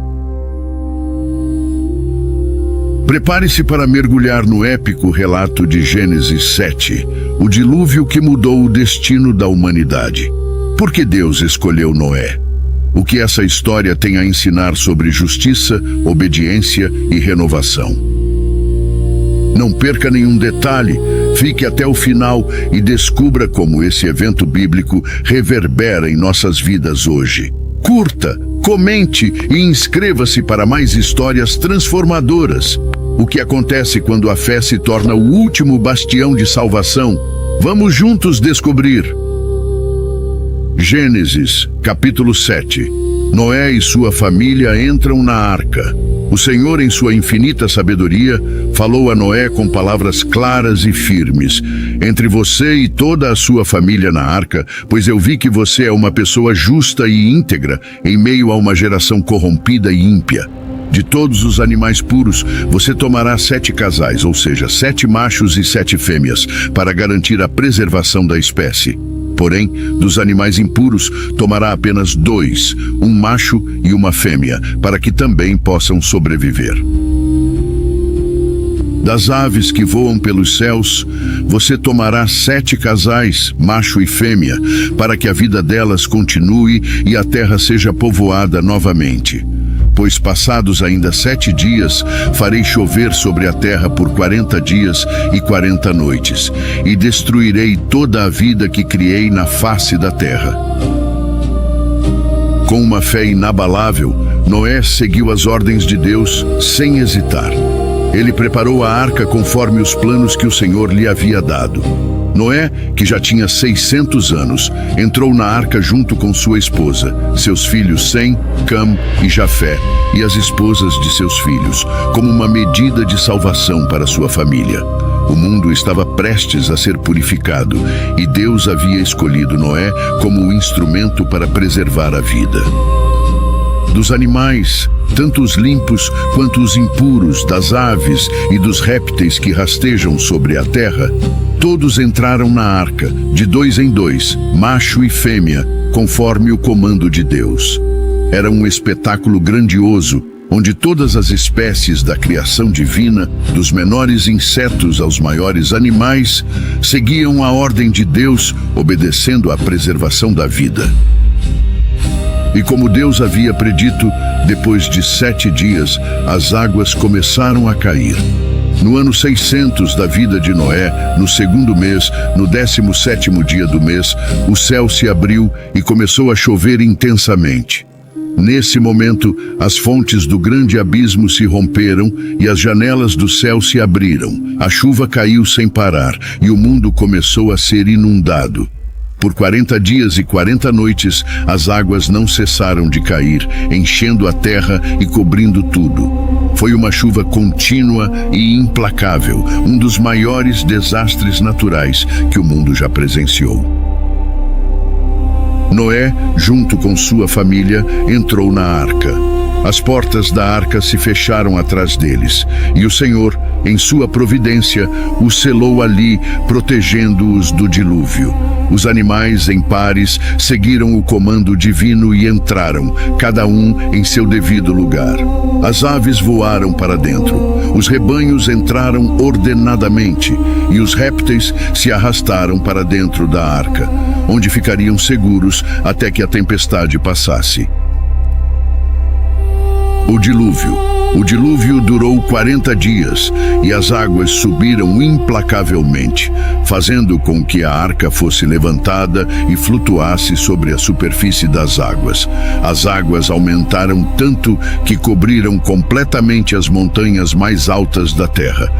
Prepare-se para mergulhar no épico relato de Gênesis 7, o dilúvio que mudou o destino da humanidade. Por que Deus escolheu Noé? O que essa história tem a ensinar sobre justiça, obediência e renovação? Não perca nenhum detalhe, fique até o final e descubra como esse evento bíblico reverbera em nossas vidas hoje. Curta, comente e inscreva-se para mais histórias transformadoras. O que acontece quando a fé se torna o último bastião de salvação? Vamos juntos descobrir. Gênesis, capítulo 7. Noé e sua família entram na arca. O Senhor, em sua infinita sabedoria, falou a Noé com palavras claras e firmes. Entre você e toda a sua família na arca, pois eu vi que você é uma pessoa justa e íntegra, em meio a uma geração corrompida e ímpia. De todos os animais puros, você tomará 7 casais, ou seja, 7 machos e 7 fêmeas, para garantir a preservação da espécie. Porém, dos animais impuros, tomará apenas 2, um macho e uma fêmea, para que também possam sobreviver. Das aves que voam pelos céus, você tomará 7 casais, macho e fêmea, para que a vida delas continue e a terra seja povoada novamente. Pois passados ainda 7 dias, farei chover sobre a terra por 40 dias e 40 noites, e destruirei toda a vida que criei na face da terra. Com uma fé inabalável, Noé seguiu as ordens de Deus sem hesitar. Ele preparou a arca conforme os planos que o Senhor lhe havia dado. Noé, que já tinha 600 anos, entrou na arca junto com sua esposa, seus filhos Sem, Cam e Jafé, e as esposas de seus filhos, como uma medida de salvação para sua família. O mundo estava prestes a ser purificado, e Deus havia escolhido Noé como um instrumento para preservar a vida. Dos animais, tanto os limpos quanto os impuros, das aves e dos répteis que rastejam sobre a terra, todos entraram na arca, de 2 em 2, macho e fêmea, conforme o comando de Deus. Era um espetáculo grandioso, onde todas as espécies da criação divina, dos menores insetos aos maiores animais, seguiam a ordem de Deus, obedecendo à preservação da vida. E como Deus havia predito, depois de 7 dias, as águas começaram a cair. No ano 600 da vida de Noé, no 2º mês, no 17º dia do mês, o céu se abriu e começou a chover intensamente. Nesse momento, as fontes do grande abismo se romperam e as janelas do céu se abriram. A chuva caiu sem parar e o mundo começou a ser inundado. Por 40 dias e 40 noites, as águas não cessaram de cair, enchendo a terra e cobrindo tudo. Foi uma chuva contínua e implacável, um dos maiores desastres naturais que o mundo já presenciou. Noé, junto com sua família, entrou na arca. As portas da arca se fecharam atrás deles, e o Senhor, em sua providência, os selou ali, protegendo-os do dilúvio. Os animais em pares seguiram o comando divino e entraram, cada um em seu devido lugar. As aves voaram para dentro, os rebanhos entraram ordenadamente, e os répteis se arrastaram para dentro da arca, onde ficariam seguros até que a tempestade passasse. O dilúvio durou 40 dias e as águas subiram implacavelmente, fazendo com que a arca fosse levantada e flutuasse sobre a superfície das águas. As águas aumentaram tanto que cobriram completamente as montanhas mais altas da terra.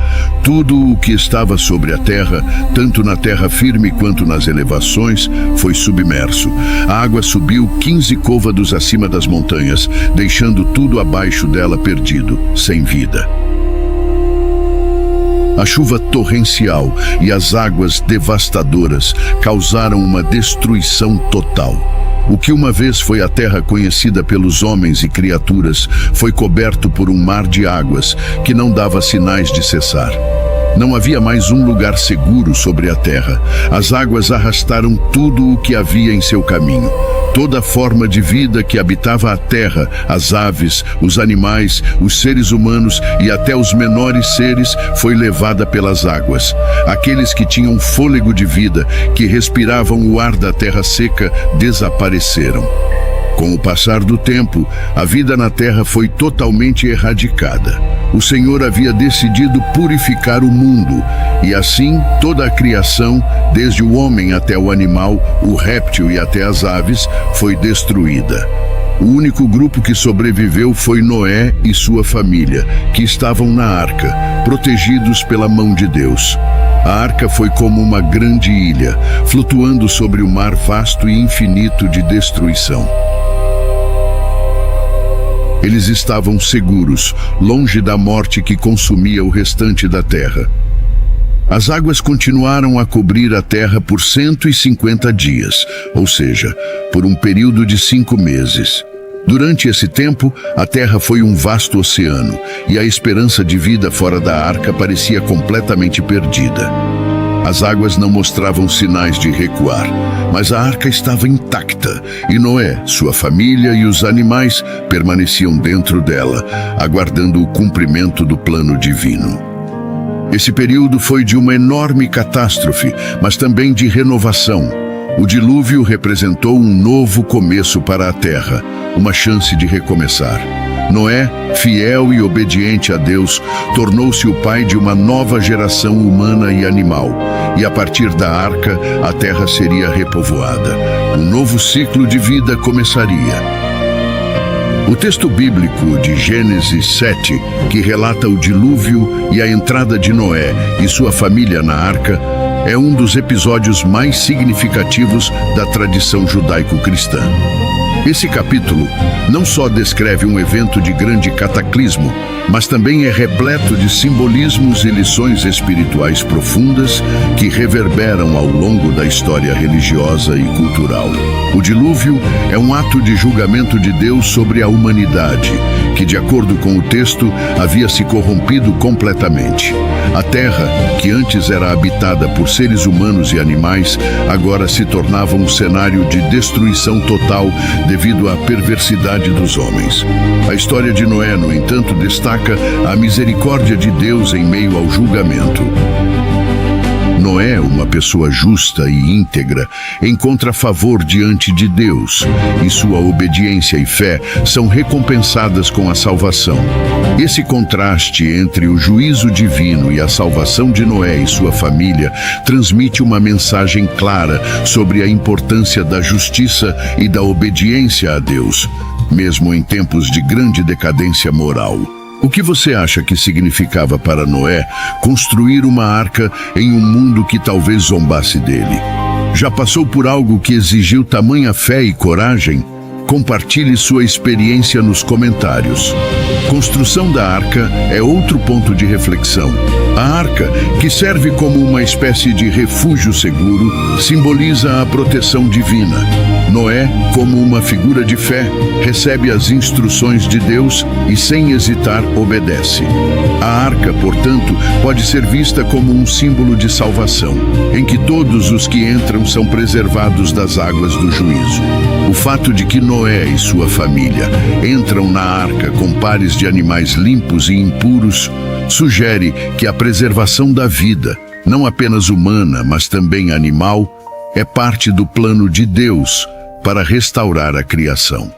Tudo o que estava sobre a terra, tanto na terra firme quanto nas elevações, foi submerso. A água subiu 15 côvados acima das montanhas, deixando tudo abaixo dela perdido, sem vida. A chuva torrencial e as águas devastadoras causaram uma destruição total. O que uma vez foi a terra conhecida pelos homens e criaturas foi coberto por um mar de águas que não dava sinais de cessar. Não havia mais um lugar seguro sobre a terra. As águas arrastaram tudo o que havia em seu caminho. Toda forma de vida que habitava a terra, as aves, os animais, os seres humanos e até os menores seres, foi levada pelas águas. Aqueles que tinham fôlego de vida, que respiravam o ar da terra seca, desapareceram. Com o passar do tempo, a vida na terra foi totalmente erradicada. O Senhor havia decidido purificar o mundo, e assim toda a criação, desde o homem até o animal, o réptil e até as aves, foi destruída. O único grupo que sobreviveu foi Noé e sua família, que estavam na arca, protegidos pela mão de Deus. A arca foi como uma grande ilha, flutuando sobre o mar vasto e infinito de destruição. Eles estavam seguros, longe da morte que consumia o restante da terra. As águas continuaram a cobrir a terra por 150 dias, ou seja, por um período de 5 meses. Durante esse tempo, a terra foi um vasto oceano, e a esperança de vida fora da arca parecia completamente perdida. As águas não mostravam sinais de recuar, mas a arca estava intacta, e Noé, sua família e os animais permaneciam dentro dela, aguardando o cumprimento do plano divino. Esse período foi de uma enorme catástrofe, mas também de renovação. O dilúvio representou um novo começo para a terra, uma chance de recomeçar. Noé, fiel e obediente a Deus, tornou-se o pai de uma nova geração humana e animal. E a partir da arca, a terra seria repovoada. Um novo ciclo de vida começaria. O texto bíblico de Gênesis 7, que relata o dilúvio e a entrada de Noé e sua família na arca, é um dos episódios mais significativos da tradição judaico-cristã. Esse capítulo não só descreve um evento de grande cataclismo, mas também é repleto de simbolismos e lições espirituais profundas que reverberam ao longo da história religiosa e cultural. O dilúvio é um ato de julgamento de Deus sobre a humanidade, que, de acordo com o texto, havia se corrompido completamente. A terra, que antes era habitada por seres humanos e animais, agora se tornava um cenário de destruição total devido à perversidade dos homens. A história de Noé, no entanto, destaca a misericórdia de Deus em meio ao julgamento. Noé, uma pessoa justa e íntegra, encontra favor diante de Deus, e sua obediência e fé são recompensadas com a salvação. Esse contraste entre o juízo divino e a salvação de Noé e sua família transmite uma mensagem clara sobre a importância da justiça e da obediência a Deus, mesmo em tempos de grande decadência moral. O que você acha que significava para Noé construir uma arca em um mundo que talvez zombasse dele? Já passou por algo que exigiu tamanha fé e coragem? Compartilhe sua experiência nos comentários. Construção da arca é outro ponto de reflexão. A arca, que serve como uma espécie de refúgio seguro, simboliza a proteção divina. Noé, como uma figura de fé, recebe as instruções de Deus e, sem hesitar, obedece. A arca, portanto, pode ser vista como um símbolo de salvação, em que todos os que entram são preservados das águas do juízo. O fato de que Noé e sua família entram na arca com pares de animais limpos e impuros sugere que a preservação da vida, não apenas humana, mas também animal, é parte do plano de Deus para restaurar a criação.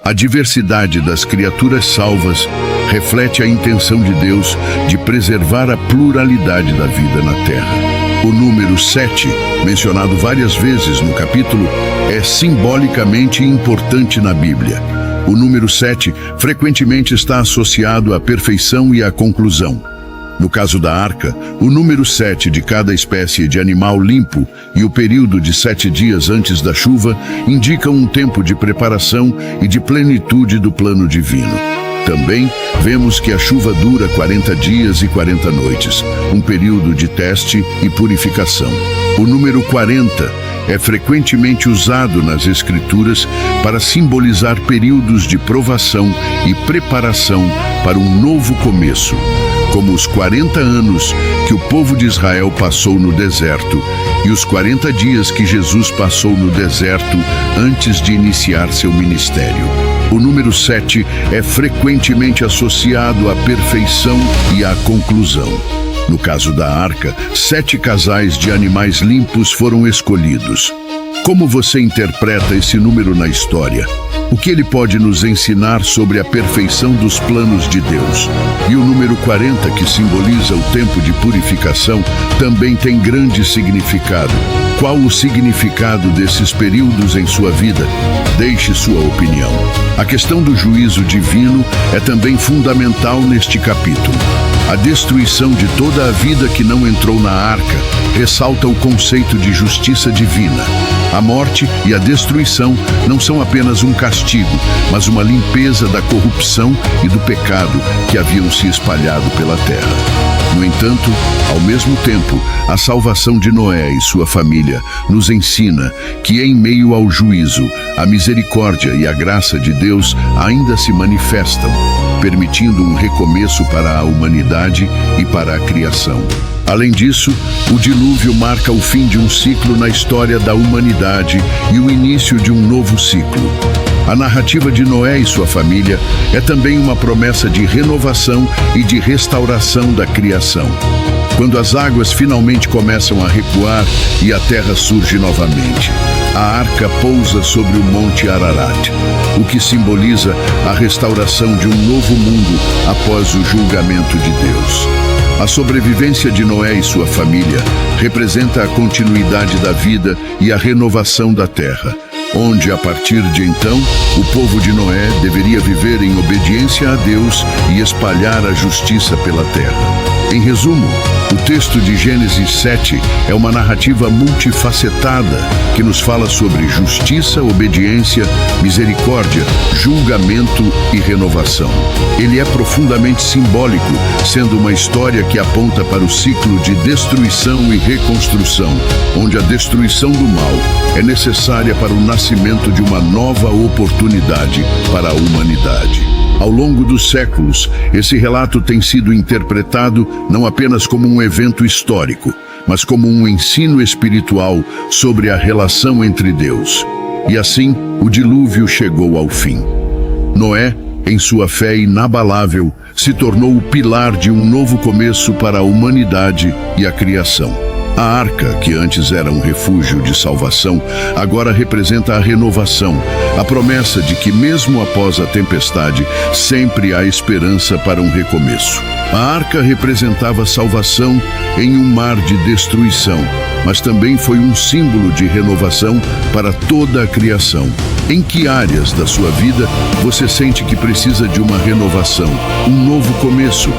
A diversidade das criaturas salvas reflete a intenção de Deus de preservar a pluralidade da vida na Terra. O número 7, mencionado várias vezes no capítulo, é simbolicamente importante na Bíblia. O número 7 frequentemente está associado à perfeição e à conclusão. No caso da arca, o número 7 de cada espécie de animal limpo e o período de 7 dias antes da chuva indicam um tempo de preparação e de plenitude do plano divino. Também vemos que a chuva dura 40 dias e 40 noites, um período de teste e purificação. O número 40 é frequentemente usado nas Escrituras para simbolizar períodos de provação e preparação para um novo começo. como os 40 anos que o povo de Israel passou no deserto e os 40 dias que Jesus passou no deserto antes de iniciar seu ministério. O número 7 é frequentemente associado à perfeição e à conclusão. No caso da arca, 7 casais de animais limpos foram escolhidos. Como você interpreta esse número na história? O que ele pode nos ensinar sobre a perfeição dos planos de Deus? E o número 40, que simboliza o tempo de purificação, também tem grande significado. Qual o significado desses períodos em sua vida? Deixe sua opinião. A questão do juízo divino é também fundamental neste capítulo. A destruição de toda a vida que não entrou na arca ressalta o conceito de justiça divina. A morte e a destruição não são apenas um castigo, mas uma limpeza da corrupção e do pecado que haviam se espalhado pela terra. No entanto, ao mesmo tempo, a salvação de Noé e sua família nos ensina que, em meio ao juízo, a misericórdia e a graça de Deus ainda se manifestam, permitindo um recomeço para a humanidade e para a criação. Além disso, o dilúvio marca o fim de um ciclo na história da humanidade e o início de um novo ciclo. A narrativa de Noé e sua família é também uma promessa de renovação e de restauração da criação. Quando as águas finalmente começam a recuar e a terra surge novamente, a arca pousa sobre o Monte Ararat, o que simboliza a restauração de um novo mundo após o julgamento de Deus. A sobrevivência de Noé e sua família representa a continuidade da vida e a renovação da terra, onde, a partir de então, o povo de Noé deveria viver em obediência a Deus e espalhar a justiça pela terra. Em resumo, o texto de Gênesis 7 é uma narrativa multifacetada que nos fala sobre justiça, obediência, misericórdia, julgamento e renovação. Ele é profundamente simbólico, sendo uma história que aponta para o ciclo de destruição e reconstrução, onde a destruição do mal é necessária para o nascimento de uma nova oportunidade para a humanidade. Ao longo dos séculos, esse relato tem sido interpretado não apenas como um evento histórico, mas como um ensino espiritual sobre a relação entre Deus. E assim, o dilúvio chegou ao fim. Noé, em sua fé inabalável, se tornou o pilar de um novo começo para a humanidade e a criação. A arca, que antes era um refúgio de salvação, agora representa a renovação, a promessa de que mesmo após a tempestade, sempre há esperança para um recomeço. A arca representava salvação em um mar de destruição, mas também foi um símbolo de renovação para toda a criação. Em que áreas da sua vida você sente que precisa de uma renovação, um novo começo?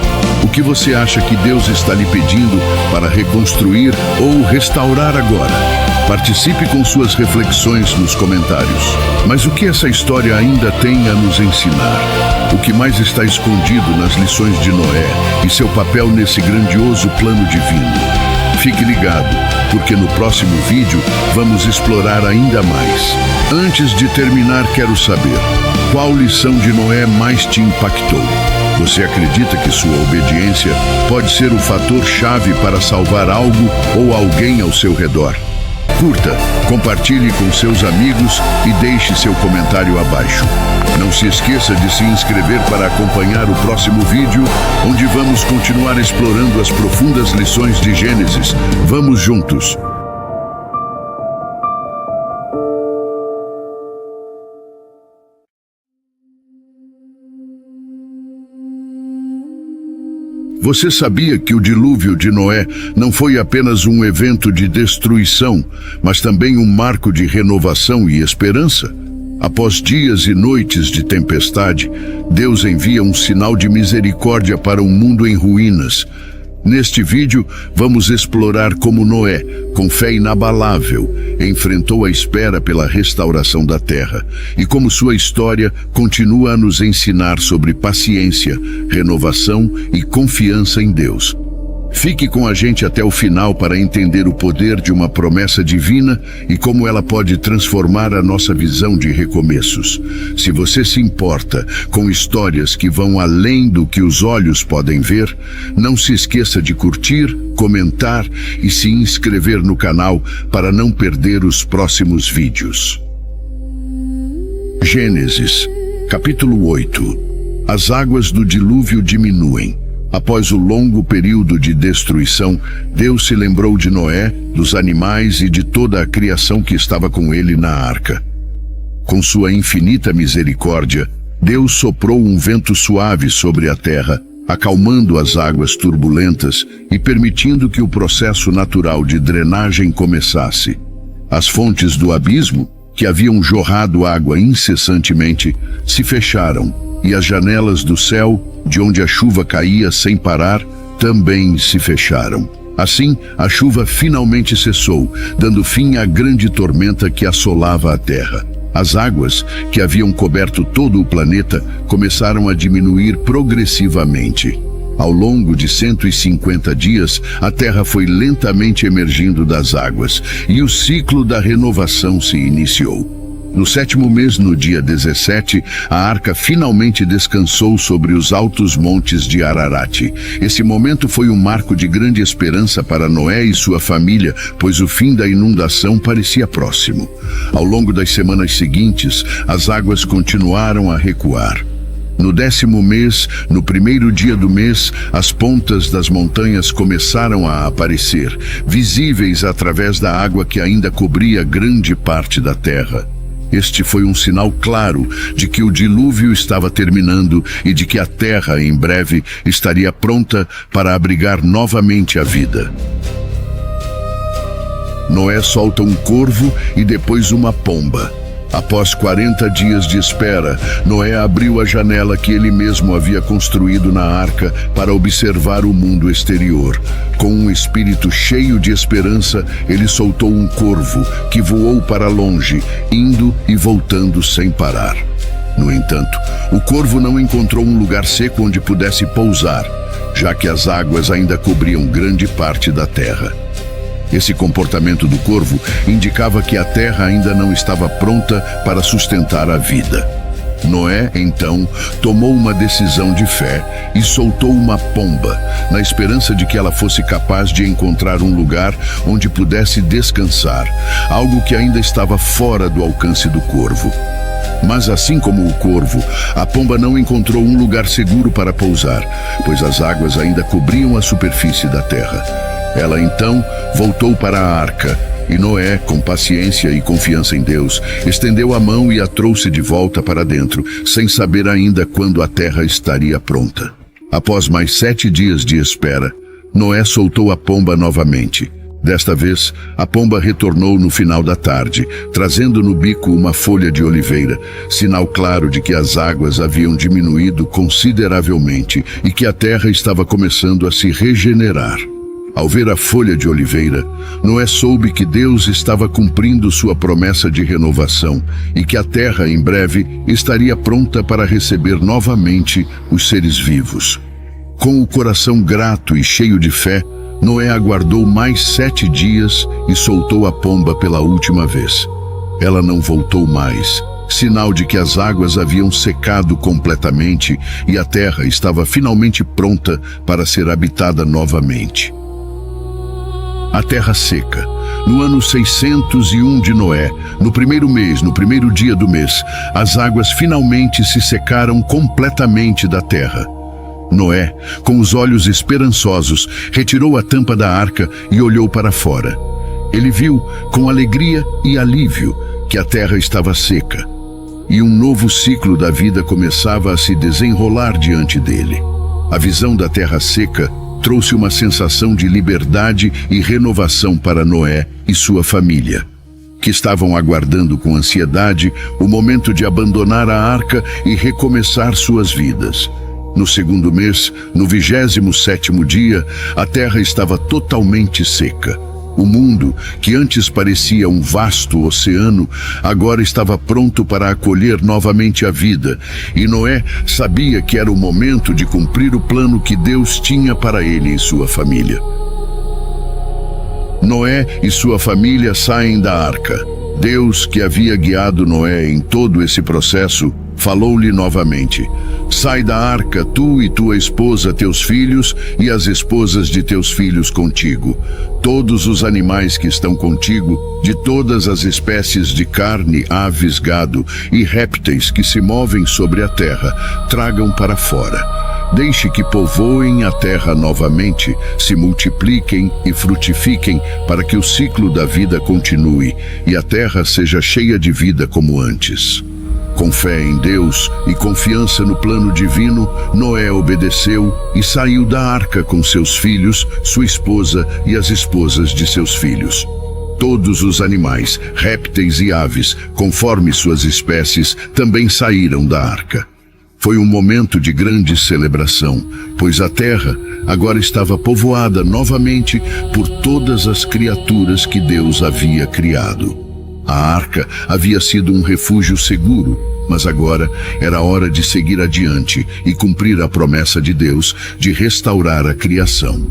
O que você acha que Deus está lhe pedindo para reconstruir ou restaurar agora? Participe com suas reflexões nos comentários. Mas o que essa história ainda tem a nos ensinar? O que mais está escondido nas lições de Noé e seu papel nesse grandioso plano divino? Fique ligado, porque no próximo vídeo vamos explorar ainda mais. Antes de terminar, quero saber, qual lição de Noé mais te impactou? Você acredita que sua obediência pode ser o fator-chave para salvar algo ou alguém ao seu redor? Curta, compartilhe com seus amigos e deixe seu comentário abaixo. Não se esqueça de se inscrever para acompanhar o próximo vídeo, onde vamos continuar explorando as profundas lições de Gênesis. Vamos juntos! Você sabia que o dilúvio de Noé não foi apenas um evento de destruição, mas também um marco de renovação e esperança? Após dias e noites de tempestade, Deus envia um sinal de misericórdia para um mundo em ruínas. Neste vídeo, vamos explorar como Noé, com fé inabalável, enfrentou a espera pela restauração da terra e como sua história continua a nos ensinar sobre paciência, renovação e confiança em Deus. Fique com a gente até o final para entender o poder de uma promessa divina e como ela pode transformar a nossa visão de recomeços. Se você se importa com histórias que vão além do que os olhos podem ver, não se esqueça de curtir, comentar e se inscrever no canal para não perder os próximos vídeos. Gênesis, capítulo 8. As águas do dilúvio diminuem. Após o longo período de destruição, Deus se lembrou de Noé, dos animais e de toda a criação que estava com ele na arca. Com sua infinita misericórdia, Deus soprou um vento suave sobre a terra, acalmando as águas turbulentas e permitindo que o processo natural de drenagem começasse. As fontes do abismo, que haviam jorrado água incessantemente, se fecharam, e as janelas do céu, de onde a chuva caía sem parar, também se fecharam. Assim, a chuva finalmente cessou, dando fim à grande tormenta que assolava a terra. As águas, que haviam coberto todo o planeta, começaram a diminuir progressivamente. Ao longo de 150 dias, a terra foi lentamente emergindo das águas, e o ciclo da renovação se iniciou. No 7º mês, no dia 17, a arca finalmente descansou sobre os altos montes de Ararat. Esse momento foi um marco de grande esperança para Noé e sua família, pois o fim da inundação parecia próximo. Ao longo das semanas seguintes, as águas continuaram a recuar. No 10º mês, no primeiro dia do mês, as pontas das montanhas começaram a aparecer, visíveis através da água que ainda cobria grande parte da terra. Este foi um sinal claro de que o dilúvio estava terminando e de que a terra, em breve, estaria pronta para abrigar novamente a vida. Noé solta um corvo e depois uma pomba. Após 40 dias de espera, Noé abriu a janela que ele mesmo havia construído na arca para observar o mundo exterior. Com um espírito cheio de esperança, ele soltou um corvo que voou para longe, indo e voltando sem parar. No entanto, o corvo não encontrou um lugar seco onde pudesse pousar, já que as águas ainda cobriam grande parte da terra. Esse comportamento do corvo indicava que a terra ainda não estava pronta para sustentar a vida. Noé, então, tomou uma decisão de fé e soltou uma pomba, na esperança de que ela fosse capaz de encontrar um lugar onde pudesse descansar, algo que ainda estava fora do alcance do corvo. Mas assim como o corvo, a pomba não encontrou um lugar seguro para pousar, pois as águas ainda cobriam a superfície da terra. Ela então voltou para a arca, e Noé, com paciência e confiança em Deus, estendeu a mão e a trouxe de volta para dentro, sem saber ainda quando a terra estaria pronta. Após mais 7 dias de espera, Noé soltou a pomba novamente. Desta vez, a pomba retornou no final da tarde, trazendo no bico uma folha de oliveira, sinal claro de que as águas haviam diminuído consideravelmente e que a terra estava começando a se regenerar. Ao ver a folha de oliveira, Noé soube que Deus estava cumprindo sua promessa de renovação e que a terra, em breve, estaria pronta para receber novamente os seres vivos. Com o coração grato e cheio de fé, Noé aguardou mais 7 dias e soltou a pomba pela última vez. Ela não voltou mais, sinal de que as águas haviam secado completamente e a terra estava finalmente pronta para ser habitada novamente. A terra seca. No ano 601 de Noé, no primeiro mês, no primeiro dia do mês, as águas finalmente se secaram completamente da terra. Noé, com os olhos esperançosos, retirou a tampa da arca e olhou para fora. Ele viu, com alegria e alívio, que a terra estava seca, e um novo ciclo da vida começava a se desenrolar diante dele. A visão da terra seca trouxe uma sensação de liberdade e renovação para Noé e sua família, que estavam aguardando com ansiedade o momento de abandonar a arca e recomeçar suas vidas. No segundo mês, no 27º dia, a terra estava totalmente seca. O mundo, que antes parecia um vasto oceano, agora estava pronto para acolher novamente a vida, e Noé sabia que era o momento de cumprir o plano que Deus tinha para ele e sua família. Noé e sua família saem da arca. Deus, que havia guiado Noé em todo esse processo, falou-lhe novamente: sai da arca, tu e tua esposa, teus filhos e as esposas de teus filhos contigo. Todos os animais que estão contigo, de todas as espécies de carne, aves, gado e répteis que se movem sobre a terra, tragam para fora. Deixe que povoem a terra novamente, se multipliquem e frutifiquem, para que o ciclo da vida continue e a terra seja cheia de vida como antes. Com fé em Deus e confiança no plano divino, Noé obedeceu e saiu da arca com seus filhos, sua esposa e as esposas de seus filhos. Todos os animais, répteis e aves, conforme suas espécies, também saíram da arca. Foi um momento de grande celebração, pois a terra agora estava povoada novamente por todas as criaturas que Deus havia criado. A arca havia sido um refúgio seguro, mas agora era hora de seguir adiante e cumprir a promessa de Deus de restaurar a criação.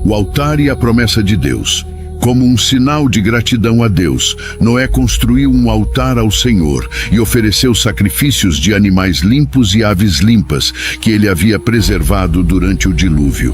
O altar e a promessa de Deus. Como um sinal de gratidão a Deus, Noé construiu um altar ao Senhor e ofereceu sacrifícios de animais limpos e aves limpas que ele havia preservado durante o dilúvio.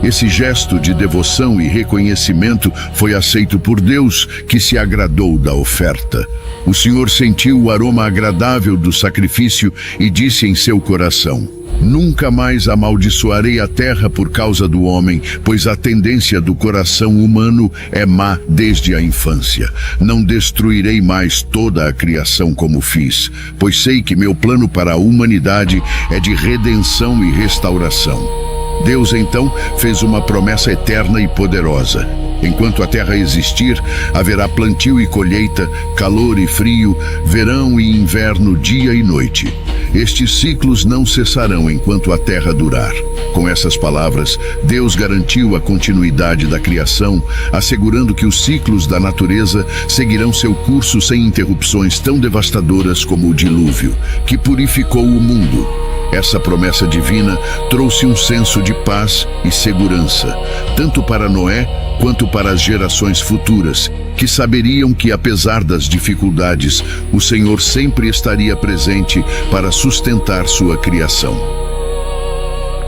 Esse gesto de devoção e reconhecimento foi aceito por Deus, que se agradou da oferta. O Senhor sentiu o aroma agradável do sacrifício e disse em seu coração: nunca mais amaldiçoarei a terra por causa do homem, pois a tendência do coração humano é má desde a infância. Não destruirei mais toda a criação como fiz, pois sei que meu plano para a humanidade é de redenção e restauração. Deus então fez uma promessa eterna e poderosa. Enquanto a terra existir, haverá plantio e colheita, calor e frio, verão e inverno, dia e noite. Estes ciclos não cessarão enquanto a terra durar. Com essas palavras, Deus garantiu a continuidade da criação, assegurando que os ciclos da natureza seguirão seu curso sem interrupções tão devastadoras como o dilúvio, que purificou o mundo. Essa promessa divina trouxe um senso de paz e segurança, tanto para Noé quanto para as gerações futuras, que saberiam que, apesar das dificuldades, o Senhor sempre estaria presente para sustentar sua criação.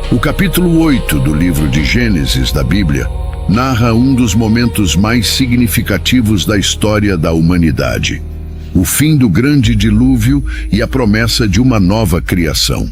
O capítulo 8 do livro de Gênesis da Bíblia narra um dos momentos mais significativos da história da humanidade: o fim do grande dilúvio e a promessa de uma nova criação.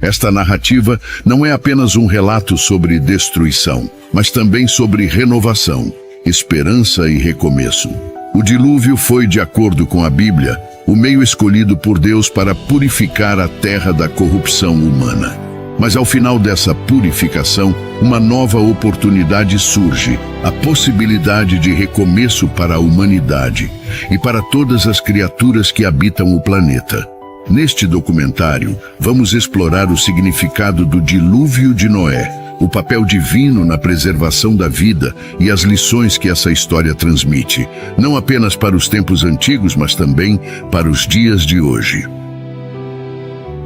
Esta narrativa não é apenas um relato sobre destruição, mas também sobre renovação, esperança e recomeço. O dilúvio foi, de acordo com a Bíblia, o meio escolhido por Deus para purificar a terra da corrupção humana. Mas ao final dessa purificação, uma nova oportunidade surge, a possibilidade de recomeço para a humanidade e para todas as criaturas que habitam o planeta. Neste documentário, vamos explorar o significado do dilúvio de Noé, o papel divino na preservação da vida e as lições que essa história transmite, não apenas para os tempos antigos, mas também para os dias de hoje.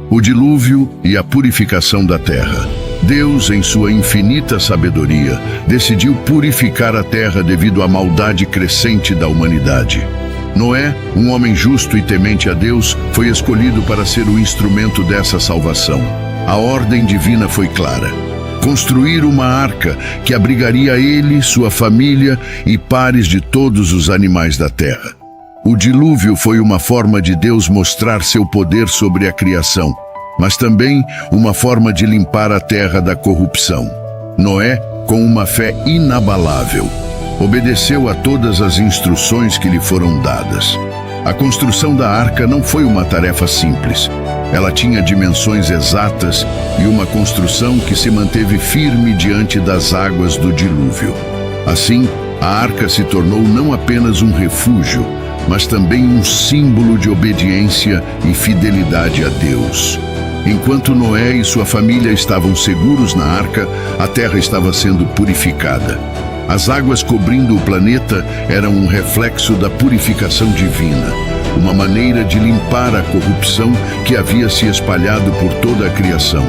O dilúvio e a purificação da terra. Deus, em sua infinita sabedoria, decidiu purificar a terra devido à maldade crescente da humanidade. Noé, um homem justo e temente a Deus, foi escolhido para ser o instrumento dessa salvação. A ordem divina foi clara: construir uma arca que abrigaria ele, sua família e pares de todos os animais da terra. O dilúvio foi uma forma de Deus mostrar seu poder sobre a criação, mas também uma forma de limpar a terra da corrupção. Noé, com uma fé inabalável, obedeceu a todas as instruções que lhe foram dadas. A construção da arca não foi uma tarefa simples. Ela tinha dimensões exatas e uma construção que se manteve firme diante das águas do dilúvio. Assim, a arca se tornou não apenas um refúgio, mas também um símbolo de obediência e fidelidade a Deus. Enquanto Noé e sua família estavam seguros na arca, a terra estava sendo purificada. As águas cobrindo o planeta eram um reflexo da purificação divina, uma maneira de limpar a corrupção que havia se espalhado por toda a criação.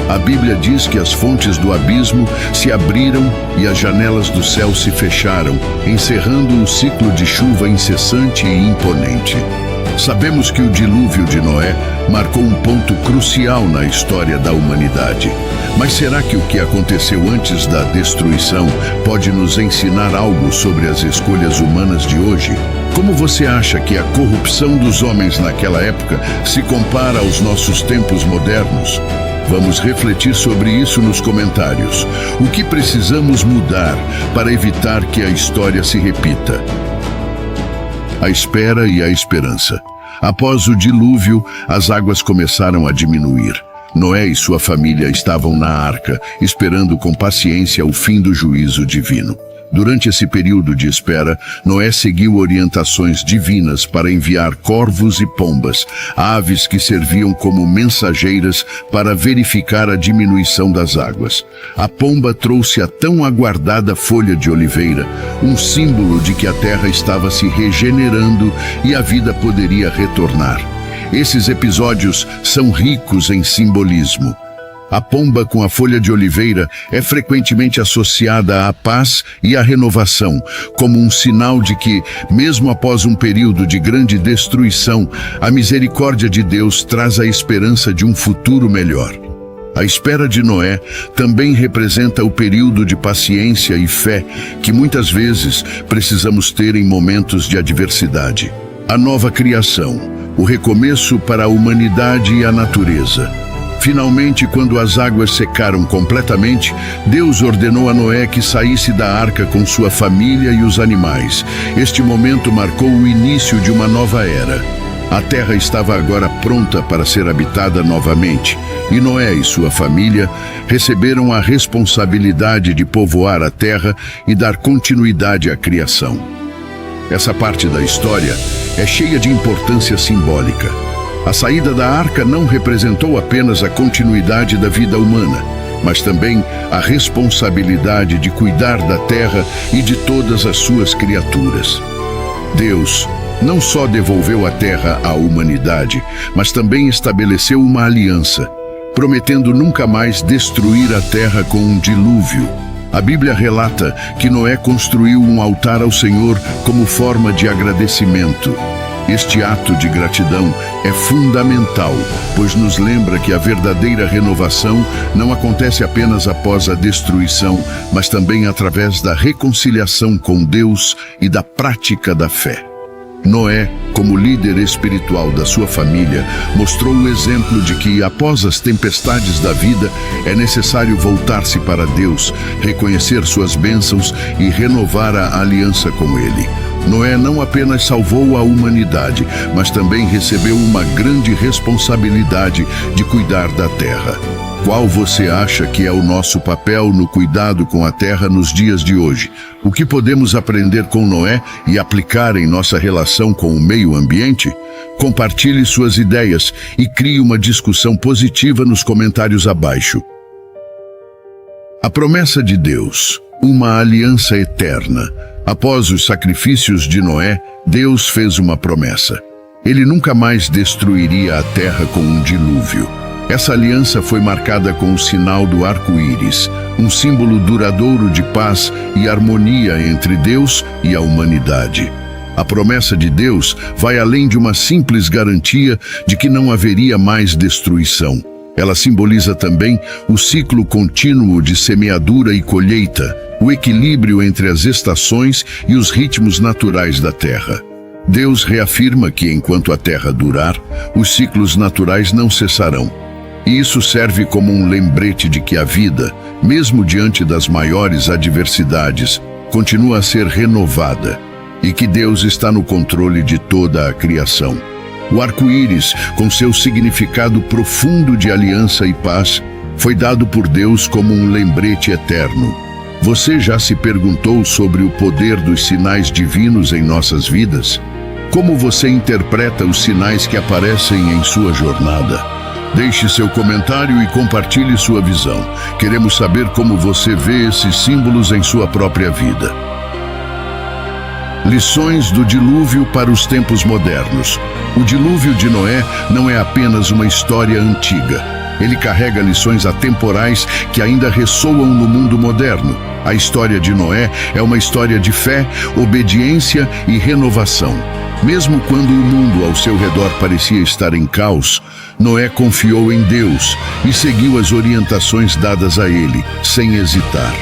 A Bíblia diz que as fontes do abismo se abriram e as janelas do céu se fecharam, encerrando um ciclo de chuva incessante e imponente. Sabemos que o dilúvio de Noé marcou um ponto crucial na história da humanidade. Mas será que o que aconteceu antes da destruição pode nos ensinar algo sobre as escolhas humanas de hoje? Como você acha que a corrupção dos homens naquela época se compara aos nossos tempos modernos? Vamos refletir sobre isso nos comentários. O que precisamos mudar para evitar que a história se repita? A espera e a esperança. Após o dilúvio, as águas começaram a diminuir. Noé e sua família estavam na arca, esperando com paciência o fim do juízo divino. Durante esse período de espera, Noé seguiu orientações divinas para enviar corvos e pombas, aves que serviam como mensageiras para verificar a diminuição das águas. A pomba trouxe a tão aguardada folha de oliveira, um símbolo de que a terra estava se regenerando e a vida poderia retornar. Esses episódios são ricos em simbolismo. A pomba com a folha de oliveira é frequentemente associada à paz e à renovação, como um sinal de que, mesmo após um período de grande destruição, a misericórdia de Deus traz a esperança de um futuro melhor. A espera de Noé também representa o período de paciência e fé que muitas vezes precisamos ter em momentos de adversidade. A nova criação, o recomeço para a humanidade e a natureza. Finalmente, quando as águas secaram completamente, Deus ordenou a Noé que saísse da arca com sua família e os animais. Este momento marcou o início de uma nova era. A terra estava agora pronta para ser habitada novamente, e Noé e sua família receberam a responsabilidade de povoar a terra e dar continuidade à criação. Essa parte da história é cheia de importância simbólica. A saída da arca não representou apenas a continuidade da vida humana, mas também a responsabilidade de cuidar da terra e de todas as suas criaturas. Deus não só devolveu a terra à humanidade, mas também estabeleceu uma aliança, prometendo nunca mais destruir a terra com um dilúvio. A Bíblia relata que Noé construiu um altar ao Senhor como forma de agradecimento. Este ato de gratidão é fundamental, pois nos lembra que a verdadeira renovação não acontece apenas após a destruição, mas também através da reconciliação com Deus e da prática da fé. Noé, como líder espiritual da sua família, mostrou o exemplo de que, após as tempestades da vida, é necessário voltar-se para Deus, reconhecer suas bênçãos e renovar a aliança com Ele. Noé não apenas salvou a humanidade, mas também recebeu uma grande responsabilidade de cuidar da terra. Qual você acha que é o nosso papel no cuidado com a terra nos dias de hoje? O que podemos aprender com Noé e aplicar em nossa relação com o meio ambiente? Compartilhe suas ideias e crie uma discussão positiva nos comentários abaixo. A promessa de Deus, uma aliança eterna. Após os sacrifícios de Noé, Deus fez uma promessa. Ele nunca mais destruiria a terra com um dilúvio. Essa aliança foi marcada com o sinal do arco-íris, um símbolo duradouro de paz e harmonia entre Deus e a humanidade. A promessa de Deus vai além de uma simples garantia de que não haveria mais destruição. Ela simboliza também o ciclo contínuo de semeadura e colheita, o equilíbrio entre as estações e os ritmos naturais da terra. Deus reafirma que, enquanto a terra durar, os ciclos naturais não cessarão. E isso serve como um lembrete de que a vida, mesmo diante das maiores adversidades, continua a ser renovada e que Deus está no controle de toda a criação. O arco-íris, com seu significado profundo de aliança e paz, foi dado por Deus como um lembrete eterno. Você já se perguntou sobre o poder dos sinais divinos em nossas vidas? Como você interpreta os sinais que aparecem em sua jornada? Deixe seu comentário e compartilhe sua visão. Queremos saber como você vê esses símbolos em sua própria vida. Lições do dilúvio para os tempos modernos. O dilúvio de Noé não é apenas uma história antiga. Ele carrega lições atemporais que ainda ressoam no mundo moderno. A história de Noé é uma história de fé, obediência e renovação. Mesmo quando o mundo ao seu redor parecia estar em caos, Noé confiou em Deus e seguiu as orientações dadas a ele, sem hesitar.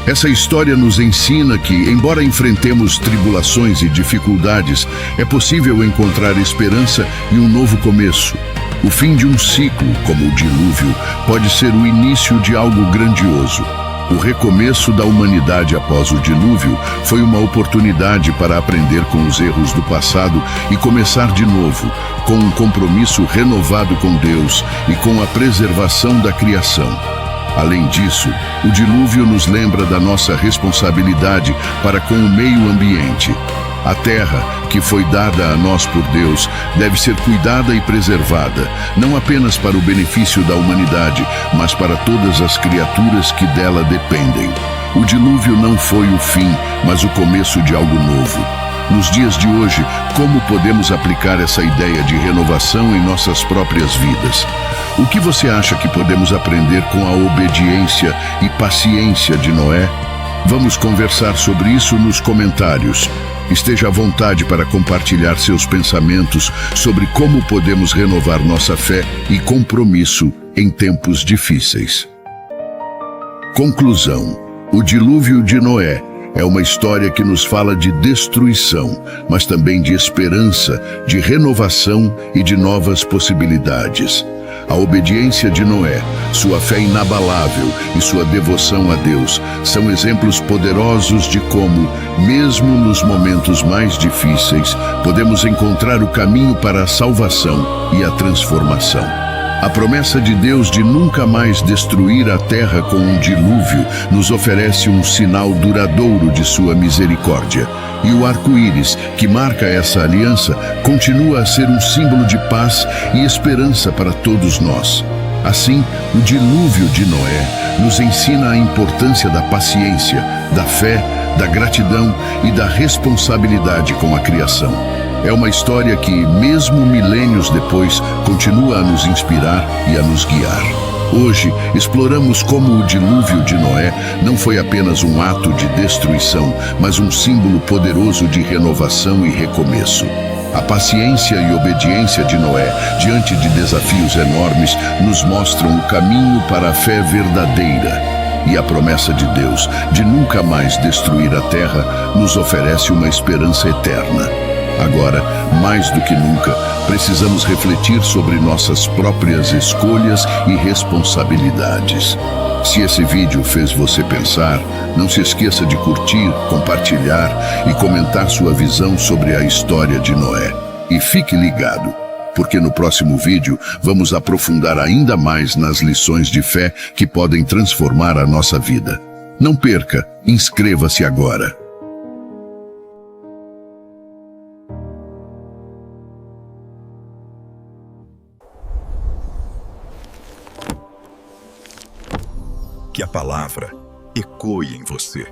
Essa história nos ensina que, embora enfrentemos tribulações e dificuldades, é possível encontrar esperança e um novo começo. O fim de um ciclo, como o dilúvio, pode ser o início de algo grandioso. O recomeço da humanidade após o dilúvio foi uma oportunidade para aprender com os erros do passado e começar de novo, com um compromisso renovado com Deus e com a preservação da criação. Além disso, o dilúvio nos lembra da nossa responsabilidade para com o meio ambiente. A terra, que foi dada a nós por Deus, deve ser cuidada e preservada, não apenas para o benefício da humanidade, mas para todas as criaturas que dela dependem. O dilúvio não foi o fim, mas o começo de algo novo. Nos dias de hoje, como podemos aplicar essa ideia de renovação em nossas próprias vidas? O que você acha que podemos aprender com a obediência e paciência de Noé? Vamos conversar sobre isso nos comentários. Esteja à vontade para compartilhar seus pensamentos sobre como podemos renovar nossa fé e compromisso em tempos difíceis. Conclusão: o dilúvio de Noé é uma história que nos fala de destruição, mas também de esperança, de renovação e de novas possibilidades. A obediência de Noé, sua fé inabalável e sua devoção a Deus são exemplos poderosos de como, mesmo nos momentos mais difíceis, podemos encontrar o caminho para a salvação e a transformação. A promessa de Deus de nunca mais destruir a terra com um dilúvio nos oferece um sinal duradouro de sua misericórdia. E o arco-íris, que marca essa aliança, continua a ser um símbolo de paz e esperança para todos nós. Assim, o dilúvio de Noé nos ensina a importância da paciência, da fé, da gratidão e da responsabilidade com a criação. É uma história que, mesmo milênios depois, continua a nos inspirar e a nos guiar. Hoje, exploramos como o dilúvio de Noé não foi apenas um ato de destruição, mas um símbolo poderoso de renovação e recomeço. A paciência e obediência de Noé, diante de desafios enormes, nos mostram o caminho para a fé verdadeira. E a promessa de Deus de nunca mais destruir a terra nos oferece uma esperança eterna. Agora, mais do que nunca, precisamos refletir sobre nossas próprias escolhas e responsabilidades. Se esse vídeo fez você pensar, não se esqueça de curtir, compartilhar e comentar sua visão sobre a história de Noé. E fique ligado, porque no próximo vídeo vamos aprofundar ainda mais nas lições de fé que podem transformar a nossa vida. Não perca, inscreva-se agora. Que a palavra ecoe em você.